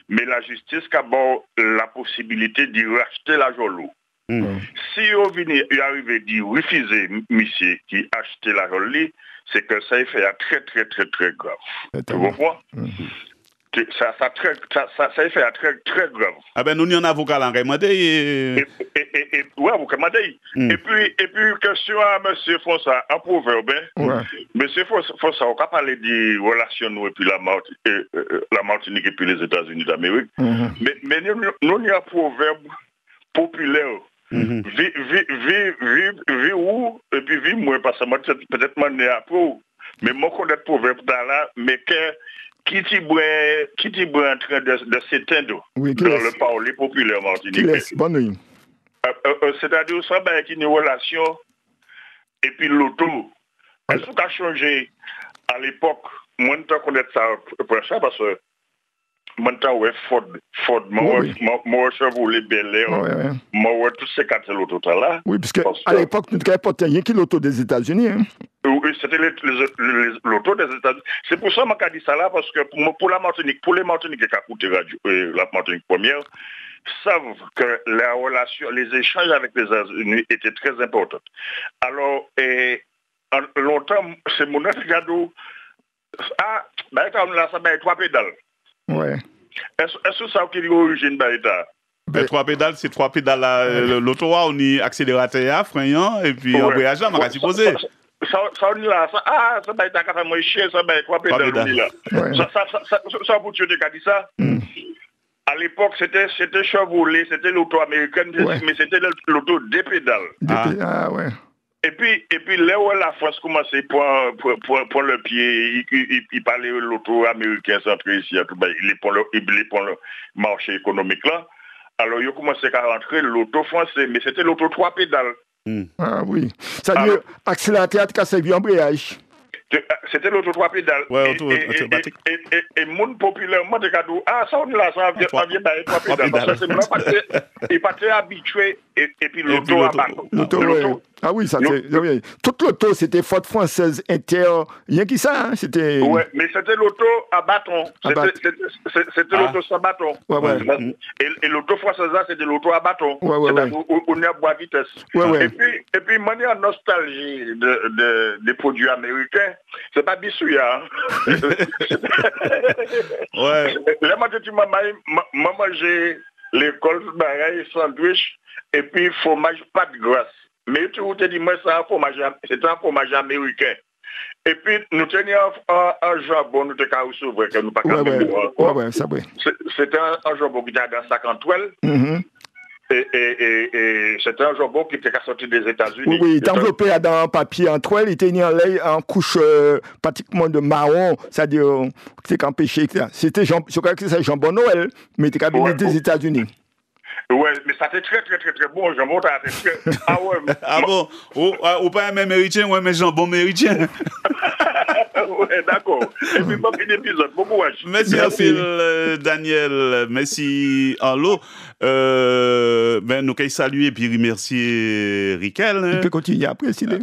mais la justice a la possibilité de racheter l'argent lourd. Si il arrive à refuser monsieur qui a acheté l'argent lourd, c'est que ça fait très très très très grave. Tu comprends? Ça fait très très grave. Ah ben nous y en avocat là, oui, avocat Madei. Et puis question à monsieur Fonsa, un proverbe. Monsieur Fonsa, on va parler des relations et puis la Martinique et puis les États-Unis d'Amérique. Mais nous y a un proverbe populaire. Vie où et puis vie moins parce que peut-être moi né après. Mais moi connais proverbe là, mais que qui t'y en train de s'éteindre dans le parler populaire martiniquais. Bonne nuit. C'est-à-dire, ça va être une relation, et puis l'auto. Est-ce qu'on a changé à l'époque? Moi, je connais ça pour ça, parce que moi, je Ford, moi, Chevrolet Bel Air, moi, tous ces quatre l'auto là. Oui, parce qu'à l'époque, nous n'avons pas rien qui l'auto des États-Unis. Hein. Oui, c'était l'auto des États-Unis. C'est pour ça que je dis ça là, parce que pour la Martinique, pour les Martiniques qui ont écouté la Martinique première, savent que la relation, les échanges avec les États-Unis étaient très importants. Alors, longtemps, c'est mon gado. Ah, ben, là, ça va être 3 pédales. Ouais. Est-ce que ça qui est l'origine de 3 pédales, c'est 3 pédales. L'auto, on y accélérateur, frein, et puis embrayage, on va s'y poser. Ça va être un café moins cher, ça va être 3 pédales. Ça, pour tu as dit ça? À l'époque, c'était Chevrolet, c'était l'auto américaine, mais c'était l'auto des pédales. Ah ouais. Et puis là où la France commençait à prendre le pied, il parlait de l'auto américain centré ici, il prend le marché économique là. Alors il a commencé à rentrer l'auto français, mais c'était l'auto 3 pédales. Ah oui. C'est-à-dire, accélérateur qui a servi embrayage. C'était l'auto 3 pédales. Ouais, automatique. Et monde populairement, de cadeau, ça on est là, ça vient 3 pédales. Parce que c'est pas très habitué, et puis l'auto à bâton. Ah oui, ça c'est. Toute l'auto, c'était Ford française Inter, rien qui ça, hein, c'était. Ouais, mais c'était l'auto à bâton. C'était l'auto sans bâton. Ouais. Et l'auto française, c'était l'auto à bâton. On est à bois vitesse. Et puis, manière nostalgie des produits américains, c'est pas Bissouya. Ouais. Là, moi, mangé l'école, sandwich, et puis fromage pas de grâce. Mais tu te dis, moi, c'est un fromage américain. Et puis, nous tenions un jambon, nous étions au s'ouvrir, que nous pas ça oui. C'était un jambon qui était dans sac en toile. Et c'était un jambon qui était sorti des États-Unis. Oui, il était enveloppé dans un papier en toile, il était mis en couche pratiquement de marron, c'est-à-dire, c'est empêché. C'était, je crois que c'est jambon Noël, mais il était venu des États-Unis. Ouais, mais ça était très bon, jambon. Ah ouais. Ah bon? Ou pas un même méritien, ou un jambon méritien. Ouais, d'accord. Et puis, bon, un épisode. Bon courage. Merci. Daniel. Merci, Arlo. Nous allons saluer et puis remercier Riquel. Il peut continuer après, s'il est.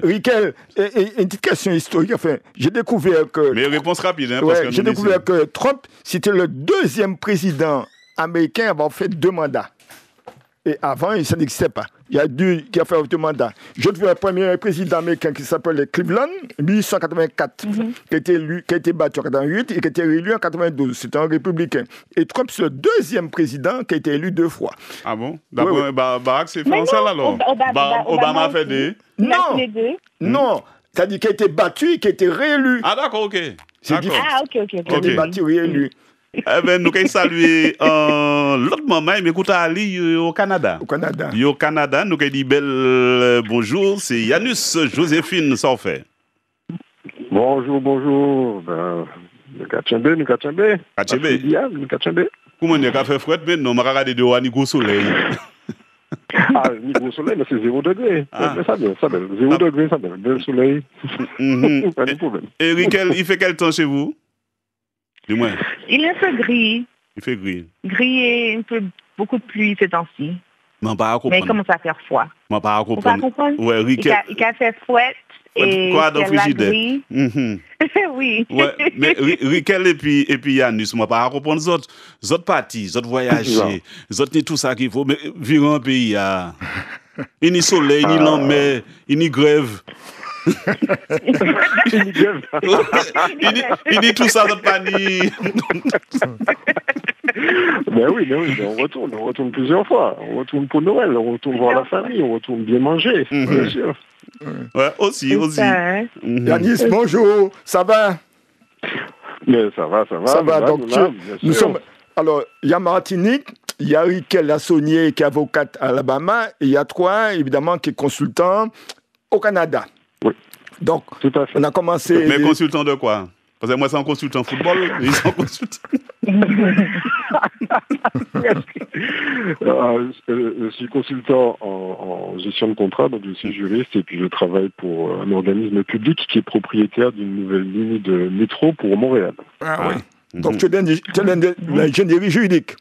Riquel, une petite question historique. Enfin, j'ai découvert que. Mais réponse rapide, hein, parce que j'ai découvert que Trump, c'était le deuxième président américain à avoir fait 2 mandats. Et avant, ça n'existait pas. Il y a 2 qui a fait 2 mandats. Je vois un premier président américain qui s'appelle Cleveland, 1884, qui a été battu en 88 et qui a été élu en 92. C'était un républicain. Et Trump, c'est le deuxième président qui a été élu 2 fois. Ah bon? D'abord, Barack, c'est français alors? Obama a fait 2? Non. C'est-à-dire qu'il a été battu et qui a été réélu. Ah d'accord, ok. C'est différent. Ah, ok. Qui a été battu et réélu. Nous allons saluer l'autre moment, mais écoute, Ali au Canada. Au Canada, nous allons dire bonjour, c'est Yanus Joséphine Sorfait. Bonjour. Nous Kachembe. Comment nous avons fait fouette, mais nous avons regardé de niveau soleil. Ah, niveau soleil, mais c'est 0 degré. Ça donne. 0 degré, ça donne. Le soleil, pas de problème. Et Riquel, il fait quel temps chez vous? Du moins. Il est un peu gris. Il fait gris. Gris et un peu beaucoup de pluie ces temps-ci. Mais il commence à faire froid. Je ne pas comprendre. Ouais, Riquel. Il a fait fouette. Et quoi dans le frigidaire? Oui. Ouais, mais Riquel et puis Yannis, je ne pas comprendre les autres parties, les autres voyager, les autres tout ça qu'il faut, mais vivre un pays, il n'y a soleil, ni l'enmer, il n'y a grève. Il dit tout ça, notre panier. Mais oui, on retourne plusieurs fois. On retourne pour Noël, on retourne voir la famille, on retourne bien manger, bien sûr. Ouais, aussi. Yannis, bonjour, ça va? Mais ça va. Ça va, donc nous sommes. Alors, il y a Martinique, il y a Riquel Lassonnier qui est avocate à Alabama, et il y a toi, évidemment, qui est consultant au Canada. Oui. Donc, on a commencé... Mais consultant de quoi? Parce que moi, c'est un consultant football, ils sont consultants. Je suis consultant en gestion de contrat, donc je suis juriste et puis je travaille pour un organisme public qui est propriétaire d'une nouvelle ligne de métro pour Montréal. Ah oui. Donc tu es l'ingénierie juridique.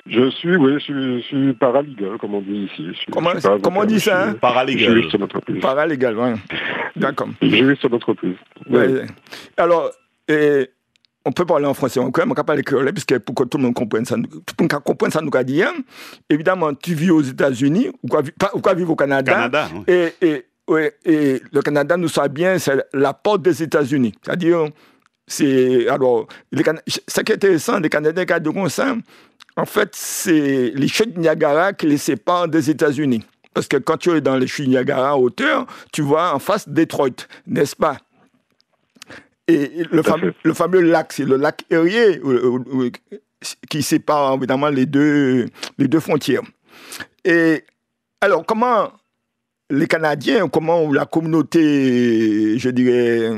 Je suis paralégal, comme on dit ici. Comment on dit ça, hein? Paralégal. Juriste d'entreprise. Paralégal, oui. D'accord. Juriste d'entreprise. Ouais. Alors, on peut parler en français, on peut parler créole, puisque pour que tout le monde comprenne ça, tout le monde comprenne ça, nous a dit, hein? Évidemment, tu vis aux États-Unis, ou quoi vivre au Canada, et le Canada, nous savons bien, c'est la porte des États-Unis. C'est-à-dire, ce qui est intéressant, les Canadiens qui ont ça, en fait, c'est les chutes de Niagara qui les séparent des États-Unis. Parce que quand tu es dans les chutes de Niagara en hauteur, tu vois en face Detroit, n'est-ce pas? Et le fameux lac, c'est le lac Erie qui sépare évidemment les deux frontières. Et alors, comment les Canadiens, comment la communauté, je dirais,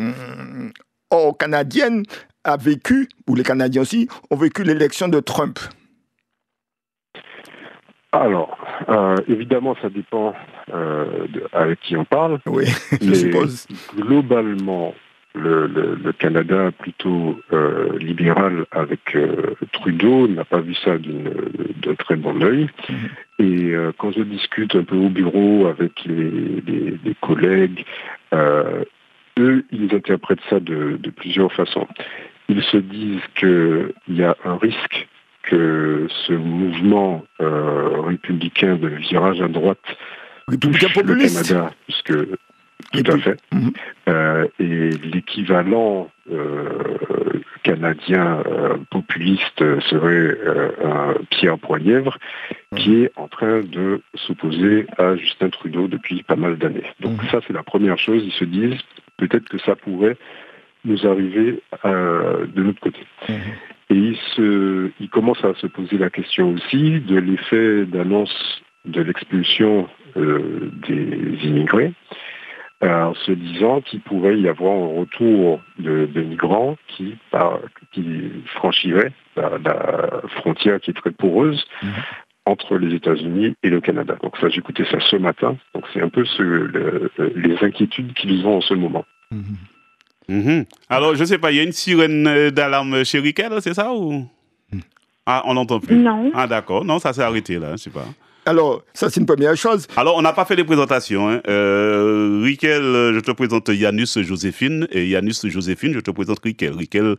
hors canadienne a vécu, ou les Canadiens aussi, ont vécu l'élection de Trump? Alors, évidemment, ça dépend avec qui on parle. Oui, je suppose. Globalement, le Canada, plutôt libéral avec Trudeau, n'a pas vu ça d'un très bon œil. Et quand je discute un peu au bureau avec les collègues, eux, ils interprètent ça de plusieurs façons. Ils se disent qu'il y a un risque que ce mouvement républicain de virage à droite touche le Canada, puisque tout à fait. Et l'équivalent canadien populiste serait Pierre Poilievre, qui est en train de s'opposer à Justin Trudeau depuis pas mal d'années. Donc ça, c'est la première chose. Ils se disent peut-être que ça pourrait nous arriver de l'autre côté. Et ils commencent à se poser la question aussi de l'effet d'annonce de l'expulsion des immigrés, en se disant qu'il pourrait y avoir un retour de migrants qui franchiraient la frontière qui est très poreuse entre les États-Unis et le Canada. Donc ça, j'écoutais ça ce matin. Donc c'est un peu les inquiétudes qu'ils ont en ce moment. Alors, je ne sais pas, il y a une sirène d'alarme chez Riquel, c'est ça ou... Ah, on n'entend plus. Non. Ah, d'accord. Non, ça s'est arrêté là, je ne sais pas. Alors, ça, c'est une première chose. Alors, on n'a pas fait les présentations. Hein. Riquel, je te présente Yanus Joséphine. Et Yanus Joséphine, je te présente Riquel. Riquel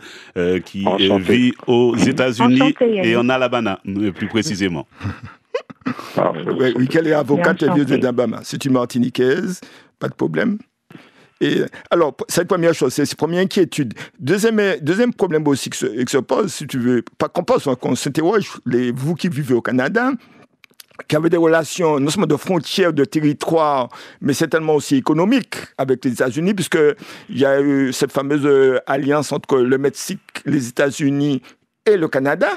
qui vit aux États-Unis et en Alabama, plus précisément. Riquel est avocate et vient d'Alabama. C'est une Martiniquaise, pas de problème. Et alors, c'est la première chose, c'est la première inquiétude. Deuxième problème aussi qui se pose, si tu veux, pas qu'on pose, qu'on s'interroge, vous qui vivez au Canada, qui avez des relations non seulement de frontières, de territoire, mais certainement aussi économiques avec les États-Unis, puisqu'il y a eu cette fameuse alliance entre le Mexique, les États-Unis et le Canada.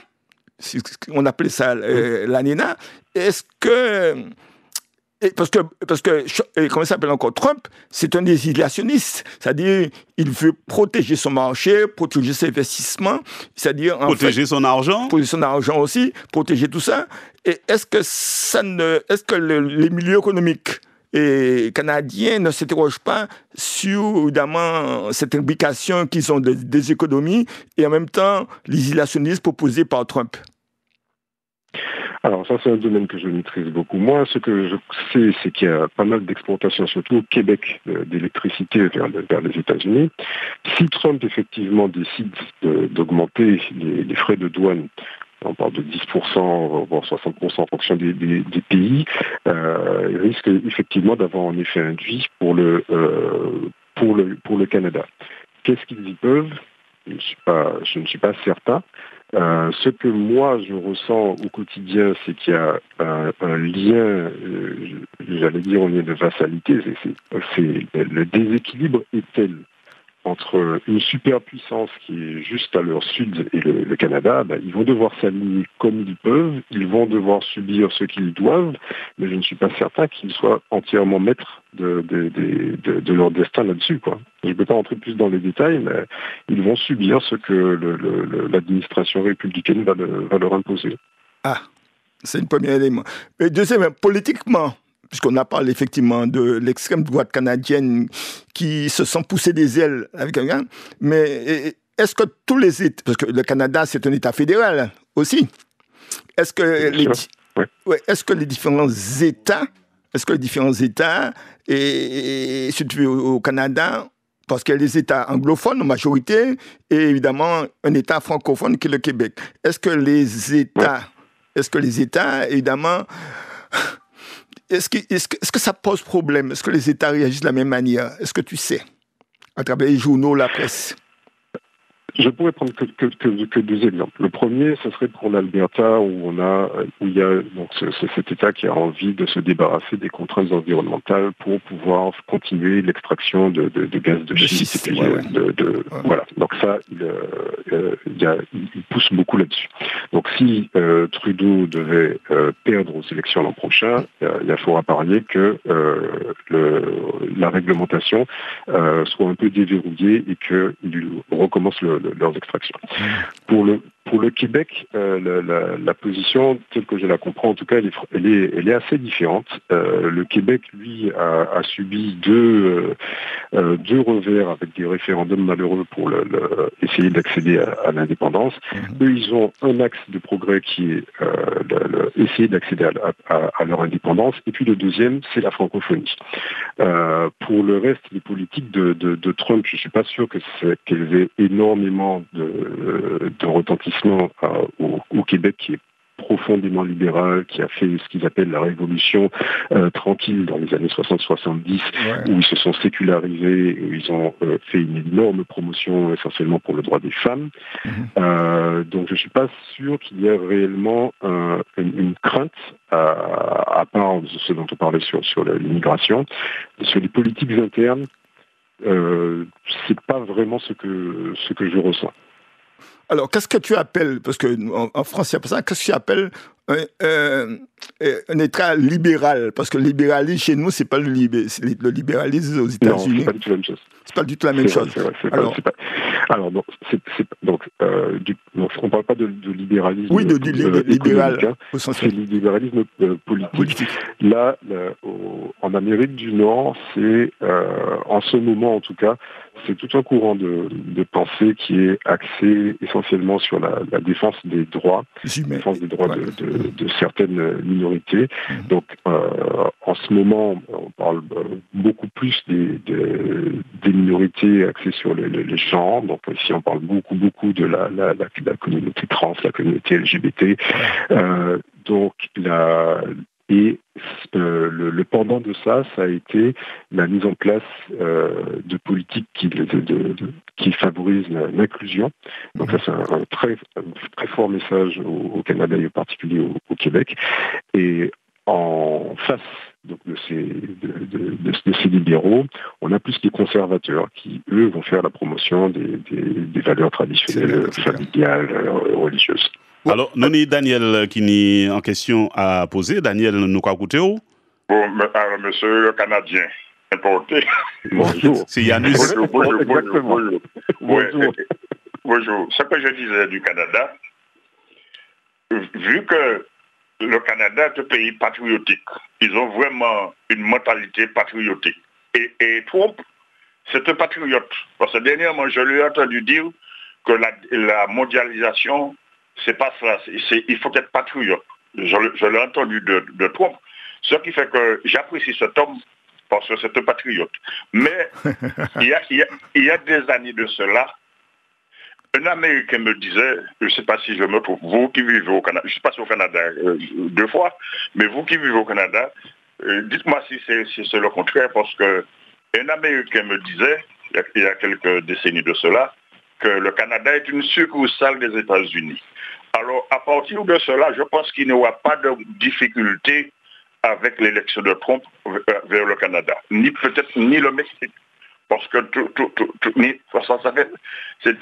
On appelait ça l'ANENA. Est-ce que... Parce que comment ça s'appelle encore, Trump, c'est un isolationniste. C'est-à-dire, il veut protéger son marché, protéger ses investissements, c'est-à-dire... Protéger son argent. Protéger son argent aussi, protéger tout ça. Et est-ce que les milieux économiques canadiens ne s'interrogent pas sur, évidemment, cette implication qu'ils ont des économies et en même temps, l'isolationnisme proposé par Trump? Alors ça, c'est un domaine que je maîtrise beaucoup moins. Ce que je sais, c'est qu'il y a pas mal d'exportations, surtout au Québec, d'électricité vers les États-Unis. Si Trump, effectivement, décide d'augmenter les frais de douane, on parle de 10%, voire 60% en fonction des pays, il risque effectivement d'avoir un effet induit pour le Canada. Qu'est-ce qu'ils y peuvent ? Je ne suis pas certain. Ce que moi je ressens au quotidien, c'est qu'il y a un lien, j'allais dire un lien de vassalité. Le déséquilibre est tel entre une superpuissance qui est juste à leur sud et le Canada, ils vont devoir s'aligner comme ils peuvent, ils vont devoir subir ce qu'ils doivent, mais je ne suis pas certain qu'ils soient entièrement maîtres de leur destin là-dessus, quoi. Je ne peux pas rentrer plus dans les détails, mais ils vont subir ce que l'administration républicaine va leur imposer. Ah, c'est un premier élément. Et deuxième, politiquement, puisqu'on a parlé effectivement de l'extrême droite canadienne qui se sent pousser des ailes avec un gars, mais est-ce que tous les États, parce que le Canada c'est un État fédéral aussi, est-ce que les différents États, et surtout au Canada, parce qu'il y a les États anglophones en majorité, et évidemment un État francophone qui est le Québec, est-ce que les États, évidemment, est-ce que ça pose problème? Est-ce que les États réagissent de la même manière? Est-ce que tu sais, à travers les journaux, la presse? Je pourrais prendre que deux exemples. Le premier, ce serait pour l'Alberta, où il y a donc cet État qui a envie de se débarrasser des contraintes environnementales pour pouvoir continuer l'extraction de gaz de schiste. Voilà. Donc ça, il pousse beaucoup là-dessus. Donc si Trudeau devait perdre aux élections l'an prochain, il faudra parier que la réglementation soit un peu déverrouillée et qu'il recommence leurs extractions. Pour le Québec, la position, telle que je la comprends, en tout cas, elle est assez différente. Le Québec, lui, a subi deux revers avec des référendums malheureux pour essayer d'accéder à l'indépendance. Eux, ils ont un axe de progrès qui est essayer d'accéder à leur indépendance. Et puis le deuxième, c'est la francophonie. Pour le reste, les politiques de Trump, je ne suis pas sûr qu'elles aient énormément de retentissement au Québec, qui est profondément libéral, qui a fait ce qu'ils appellent la révolution tranquille dans les années 60-70, où ils se sont sécularisés, où ils ont fait une énorme promotion essentiellement pour le droit des femmes. Donc je ne suis pas sûr qu'il y ait réellement une crainte, à part de ce dont on parlait sur l'immigration. Sur les politiques internes, c'est pas vraiment ce que je ressens. Alors, qu'est-ce que tu appelles, parce qu'en France, il y a pas ça, qu'est-ce que tu appelles un État libéral? Parce que le libéralisme, chez nous, c'est pas le libéralisme aux États-Unis. Non, c'est pas du tout la même chose. C'est pas du tout la même chose. Donc, on parle pas de libéralisme. Oui, de libéral, au sens c'est le libéralisme politique. Là, en Amérique du Nord, c'est, en ce moment en tout cas, c'est tout un courant de pensée qui est axé essentiellement sur la défense des droits, de certaines minorités. Donc, en ce moment, on parle beaucoup plus des minorités axées sur les genres. Donc, ici, on parle beaucoup de la communauté trans, la communauté LGBT. Et le pendant de ça a été la mise en place de politiques qui favorisent l'inclusion. Donc ça, c'est un très fort message au Canada et en particulier au Québec. Et en face donc, de ces libéraux, on a plus des conservateurs qui, eux, vont faire la promotion des valeurs traditionnelles, familiales, religieuses. Alors, nous avons Daniel qui est en question à poser. Daniel, nous avons écouté où? Bon, monsieur le Canadien importé. Bonjour. C'est Yannis. Bonjour. Exactement. Bonjour. Bonjour. Ce que je disais du Canada, vu que le Canada est un pays patriotique, ils ont vraiment une mentalité patriotique. Et Trump, c'est un patriote. Parce que dernièrement, je lui ai entendu dire que la mondialisation, c'est pas ça. Il faut être patriote. Je l'ai entendu de Trump. Ce qui fait que j'apprécie cet homme parce que c'est un patriote. Mais il y a des années de cela, un Américain me disait, je ne sais pas si je me trompe, vous qui vivez au Canada, je suis passé au Canada 2 fois, mais vous qui vivez au Canada, dites-moi si c'est le contraire, parce qu'un Américain me disait, il y a quelques décennies de cela, que le Canada est une succursale des États-Unis. Alors, à partir de cela, je pense qu'il n'y aura pas de difficulté avec l'élection de Trump vers le Canada, ni le Mexique. Parce que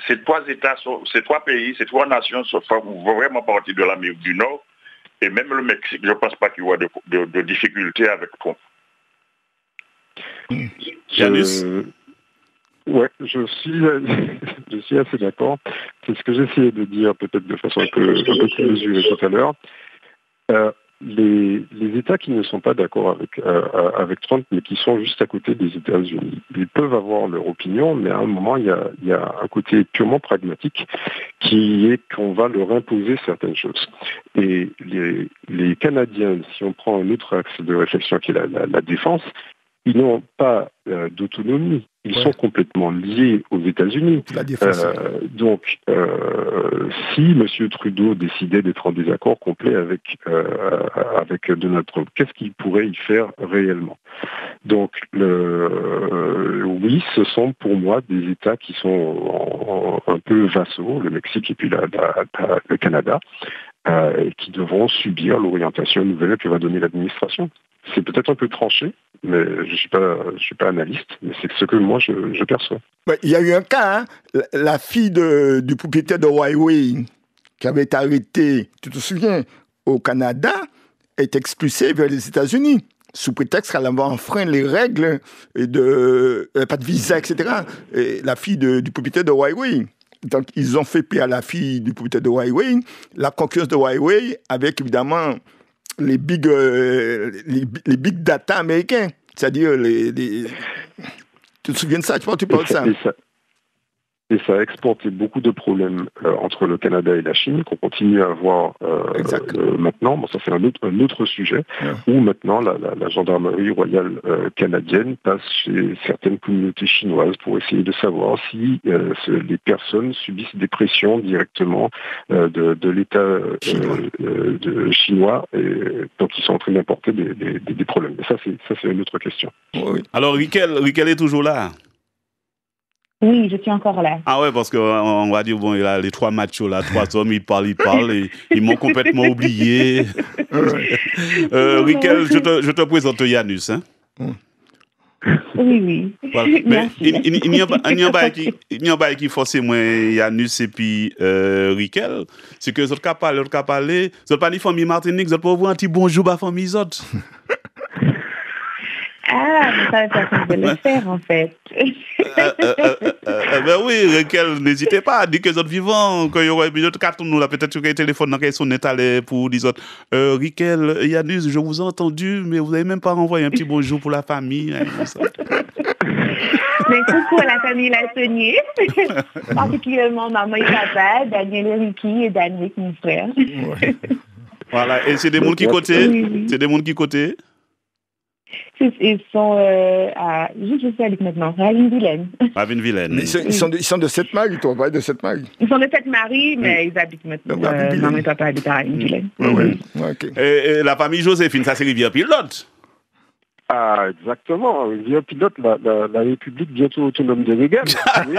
ces trois États, ces trois pays, ces trois nations font vraiment partie de l'Amérique du Nord. Et même le Mexique, je ne pense pas qu'il y aura de difficultés avec Trump. Ouais, je suis assez d'accord. C'est ce que j'essayais de dire peut-être de façon un peu plus mesurée tout à l'heure. Les États qui ne sont pas d'accord avec Trump, mais qui sont juste à côté des États-Unis, ils peuvent avoir leur opinion, mais à un moment, il y a un côté purement pragmatique qui est qu'on va leur imposer certaines choses. Et les Canadiens, si on prend un autre axe de réflexion qui est la défense, ils n'ont pas d'autonomie. Ils sont complètement liés aux États-Unis. Donc, si M. Trudeau décidait d'être en désaccord complet avec Donald Trump, qu'est-ce qu'il pourrait y faire réellement? Donc, oui, ce sont pour moi des États qui sont un peu vassaux, le Mexique et puis le Canada, qui devront subir l'orientation nouvelle que va donner l'administration. C'est peut-être un peu tranché, mais je suis pas analyste, mais c'est ce que moi je perçois. Il y a eu un cas, la fille du propriétaire de Huawei qui avait été arrêtée, tu te souviens, au Canada, est expulsée vers les États-Unis sous prétexte qu'elle avait enfreint les règles pas de visa, etc. Et la fille du propriétaire de Huawei. Donc ils ont fait payer à la fille du propriétaire de Huawei la concurrence de Huawei avec évidemment les big data américains, c'est-à-dire tu te souviens de ça, tu parles de ça. Et ça a exporté beaucoup de problèmes entre le Canada et la Chine qu'on continue à avoir maintenant. Bon, ça c'est un autre sujet, où maintenant la gendarmerie royale canadienne passe chez certaines communautés chinoises pour essayer de savoir si les personnes subissent des pressions directement de l'État chinois. Et donc ils sont en train d'importer des problèmes. Mais ça c'est une autre question. Oui. Alors Rickel est toujours là? Oui, je suis encore là. Ah ouais, parce qu'on va dire, bon, il a les trois machos là, trois hommes, ils parlent, et ils m'ont complètement oublié. Rickel, je te présente Yanus, hein? Oui. Voilà. Mais il n'y a pas qui force moi Yanus et puis Rickel. C'est que les autres qui parlent, les autres pas ni famille Martinique, les autres pour voir un petit bonjour à la famille les autres. Ah, mais ça va façon de le faire, en fait. Ben oui, Rickel, n'hésitez pas à dire que les autres vivants, quand il y aura une autre carton, nous, là, peut-être que le téléphone dans lequel on est allé pour les autres. Rickel, Yanus, je vous ai entendu, mais vous n'avez même pas renvoyé un petit bonjour pour la famille. Hein, mais coucou à la famille Lassonnier, particulièrement maman et papa, Daniel et Ricky et Daniel, mon frère. Voilà, et c'est des mondes qui côté? Oui. C'est des mondes qui côté? Ils sont je sais avec maintenant, Ravine-Vilaine. Ravine-Vilaine. Mais ils sont de Sainte-Marie, toi, pas de Sainte-Marie. Ils sont de Sainte-Marie, mais ils habitent maintenant. Maman et papa habitent à Ravine-Vilaine. Oui. Et la famille Joséphine, ça c'est Rivière-Pilote? Ah, exactement. Rivière-Pilote, la République bientôt autonome de Reagan. Oui.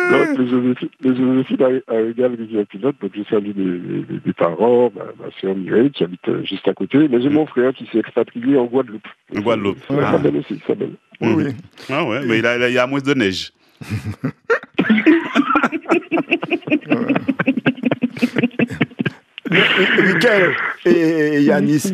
Donc, les Joséphines à Reagan, Rivière-Pilote, donc je salue mes parents, ma soeur Mireille qui habite juste à côté, mais j'ai mon frère qui s'est expatrié en Guadeloupe. En Guadeloupe. Ça belle aussi, ça belle. Oui. Ah ouais, mais il y a moins de neige. Rickel et Yanis,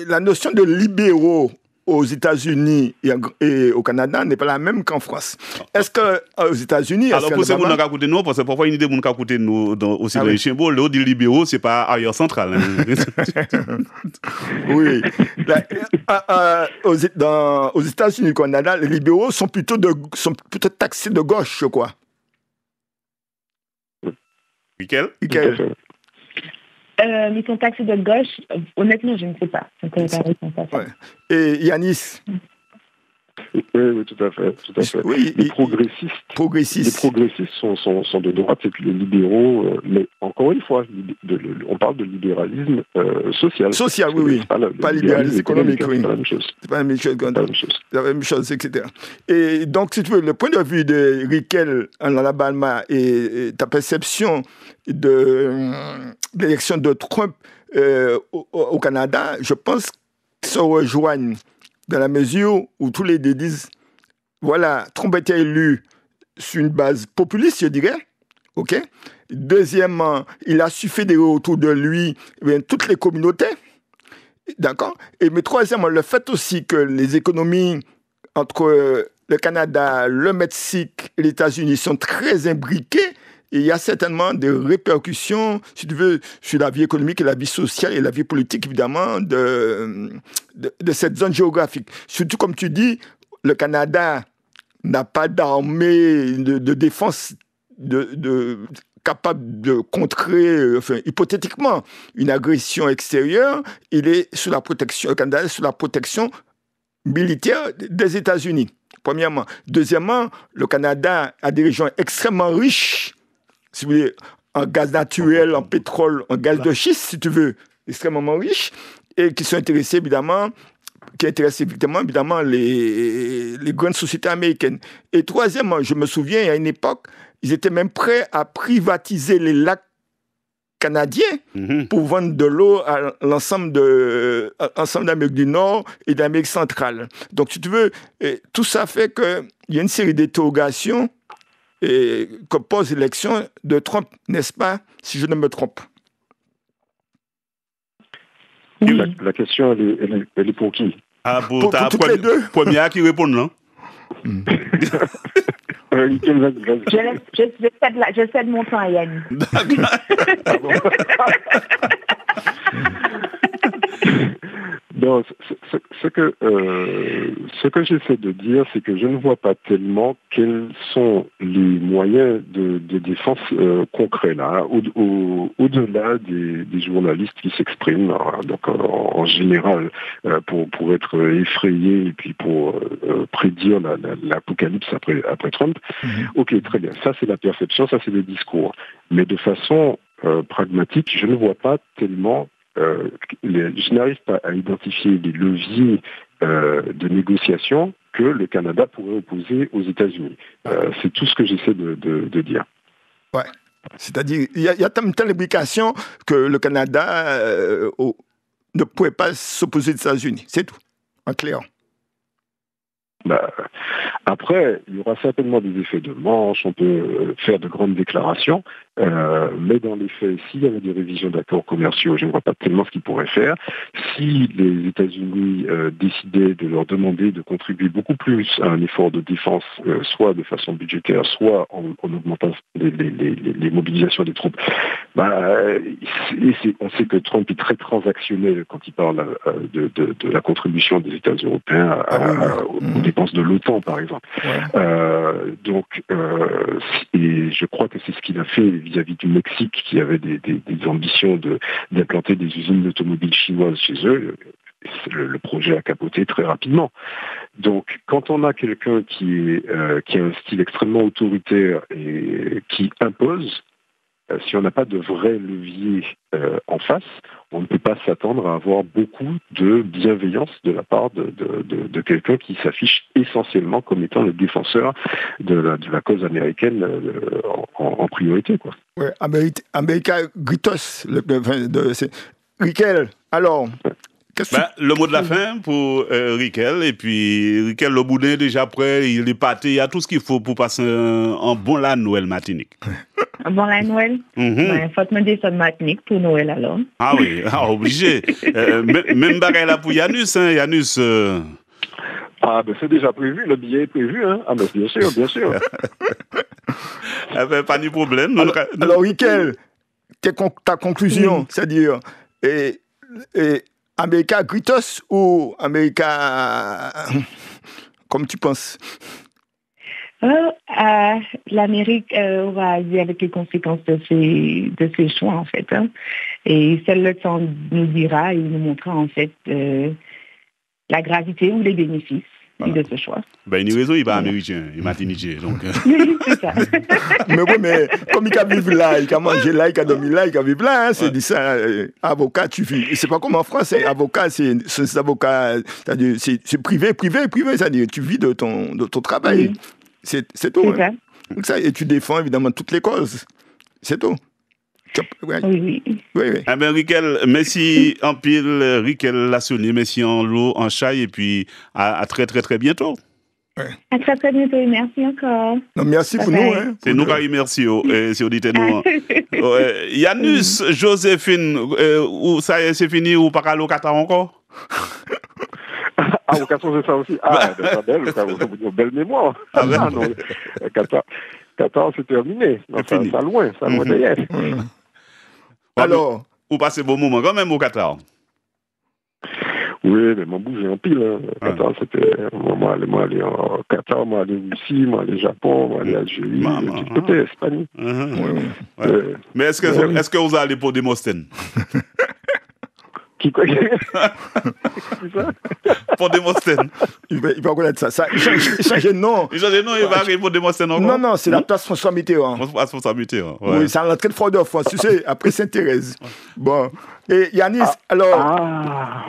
la notion de libéraux aux États-Unis et au Canada n'est pas la même qu'en France. Est-ce qu'aux États-Unis... Alors, pour ces gens qui écoutent nous, parce que parfois, une idée de gens qui écoutent nous aussi dans les Chimbo, le haut des libéraux, ce n'est pas ailleurs central. Hein. Oui. Aux États-Unis et au Canada, les libéraux sont plutôt taxés de gauche, je crois. Rickel? Ils sont taxés de gauche. Honnêtement, je ne sais pas. Je ne connais pas la réponse à ça. Ouais. Et Yanis? Oui, tout à fait. Oui, les progressistes sont de droite et puis les libéraux, mais encore une fois, on parle de libéralisme social. Social, oui. Pas libéralisme économique, oui. C'est pas la même chose. C'est pas la même chose. C'est la même chose, etc. Et donc, si tu veux, le point de vue de Rickel en Alabama et ta perception de l'élection de Trump au Canada, je pense se rejoignent dans la mesure où tous les deux disent, voilà, Trump était élu sur une base populiste, je dirais, ok. Deuxièmement, il a su fédérer autour de lui toutes les communautés, d'accord. Mais troisièmement, le fait aussi que les économies entre le Canada, le Mexique et les États-Unis sont très imbriquées, et il y a certainement des répercussions, si tu veux, sur la vie économique et la vie sociale et la vie politique, évidemment, de cette zone géographique. Surtout, comme tu dis, le Canada n'a pas d'armée de défense capable de contrer, hypothétiquement, une agression extérieure. Il est sous la protection, le Canada est sous la protection militaire des États-Unis, premièrement. Deuxièmement, le Canada a des régions extrêmement riches, si vous voulez, en gaz naturel, en pétrole, en gaz de schiste, si tu veux, extrêmement riches, et qui sont intéressés, évidemment, les grandes sociétés américaines. Et troisièmement, je me souviens, à une époque, ils étaient même prêts à privatiser les lacs canadiens pour vendre de l'eau à l'ensemble d'Amérique du Nord et d'Amérique centrale. Donc, si tu veux, tout ça fait qu'il y a une série d'interrogations que pose l'élection de Trump, n'est-ce pas, si je ne me trompe? La question, elle est pour qui? Pour toutes les deux. Première qui répond, non? Je cède mon temps à Yann. Non, ce que j'essaie de dire, c'est que je ne vois pas tellement quels sont les moyens de défense concrets là, au-delà des journalistes qui s'expriment, donc en général pour être effrayés et puis pour prédire l'apocalypse après Trump. Ok, très bien. Ça c'est la perception, ça c'est le discours. Mais de façon pragmatique, je ne vois pas tellement. Je n'arrive pas à identifier les leviers de négociation que le Canada pourrait opposer aux États-Unis. C'est tout ce que j'essaie de dire. Ouais. C'est-à-dire, il y a telle implication que le Canada ne pouvait pas s'opposer aux États-Unis. C'est tout, en clair. Après, il y aura certainement des effets de manche, on peut faire de grandes déclarations, mais dans les faits, s'il y avait des révisions d'accords commerciaux, je ne vois pas tellement ce qu'ils pourraient faire. Si les États-Unis décidaient de leur demander de contribuer beaucoup plus à un effort de défense, soit de façon budgétaire, soit en augmentant les mobilisations des troupes, on sait que Trump est très transactionnel quand il parle de la contribution des États européens aux dépenses de l'OTAN, par exemple. Et je crois que c'est ce qu'il a fait vis-à-vis du Mexique, qui avait des ambitions d'implanter des usines d'automobiles chinoises chez eux. Le projet a capoté très rapidement. Donc, quand on a quelqu'un qui a un style extrêmement autoritaire et qui impose, si on n'a pas de vrai levier en face, on ne peut pas s'attendre à avoir beaucoup de bienveillance de la part de quelqu'un qui s'affiche essentiellement comme étant le défenseur de la cause américaine en priorité, quoi. Ouais, America Gritos, Riquel, alors... le mot de la fin pour Riquel, et puis Riquel le boudin déjà prêt, il est pâté, il y a tout ce qu'il faut pour passer un bon la Noël Martinique. Un bon la Noël? Il faut te demander ça de Martinique pour Noël alors. Ah oui, obligé. Même bagaille là pour Yanus, Yanus. C'est déjà prévu, le billet est prévu, hein. Bien sûr, bien sûr. Pas de problème. Alors Riquel, ta conclusion, c'est-à-dire... America Gritos ou America... Comme tu penses? L'Amérique va agir avec les conséquences de ses choix, en fait. Hein. Et celle-là, ça nous dira et nous montrera, en fait, la gravité ou les bénéfices de ce choix. Il a raison, il n'est pas américain, il est martiniquais. Donc... c'est ça. mais comme il a vécu là, il a mangé là, il a dormi là, il a vécu là, c'est dit ça, avocat, tu vis. C'est pas comme en France, avocat, c'est avocat, c'est privé, c'est-à-dire tu vis de ton travail. C'est tout. C'est ça. Et tu défends évidemment toutes les causes. C'est tout. Oui. Eh bien, Riquel, merci en pile, Riquel Lassonnier, merci en l'eau, en chai, et puis à très, très, très bientôt. À très, très bientôt, et merci encore. Non, merci pour nous. Hein, c'est nous qui merci, si vous dites nous. Yannus, Joséphine, ça y est, c'est fini, ou pas qu'à Qatar encore? Au Qatar, c'est ça aussi. C'est belle mémoire. Non, Qatar, c'est terminé. Ça loin d'ailleurs. Alors, vous passez bon moment quand même au Qatar. Oui, mais mon bougé en pile. Qatar, c'était. Moi, aller en Qatar, moi, aller en Russie, moi, aller au Japon, moi, aller en Algérie, tout côté, Espagne. Mais est-ce que vous allez pour Démosthène? Qui quoi? Pour Démosthène. Il va connaître ça. Il change de nom. Il va arriver pour Démosthène encore. Non, c'est la place François Mitterrand. François Mitterrand. Oui, c'est l'entrée de Fort-de-France, tu sais, après Sainte-Thérèse. Bon. Et Yanis,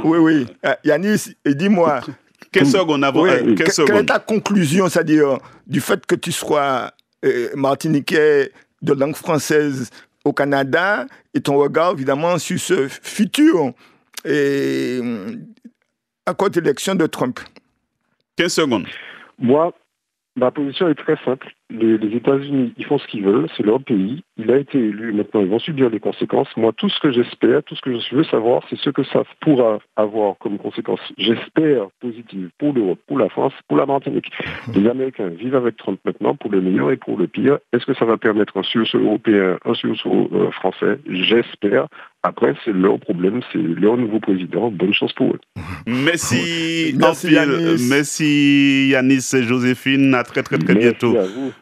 Oui. Yanis, dis-moi. Quelle seconde avant? Quelle est ta conclusion, c'est-à-dire, du fait que tu sois martiniquais de langue française au Canada et ton regard, évidemment, sur ce futur accord d'élection de Trump? 15 secondes. Moi, ma position est très simple. Les États-Unis, ils font ce qu'ils veulent, c'est leur pays. Il a été élu, maintenant ils vont subir les conséquences. Moi, tout ce que j'espère, tout ce que je veux savoir, c'est ce que ça pourra avoir comme conséquence. J'espère positive pour l'Europe, pour la France, pour la Martinique. Les Américains vivent avec Trump maintenant, pour le meilleur et pour le pire. Est-ce que ça va permettre un sursaut européen, un sursaut français? J'espère. Après, c'est leur problème, c'est leur nouveau président. Bonne chance pour eux. Merci Yanis et Joséphine. À très, très, très bientôt. À vous.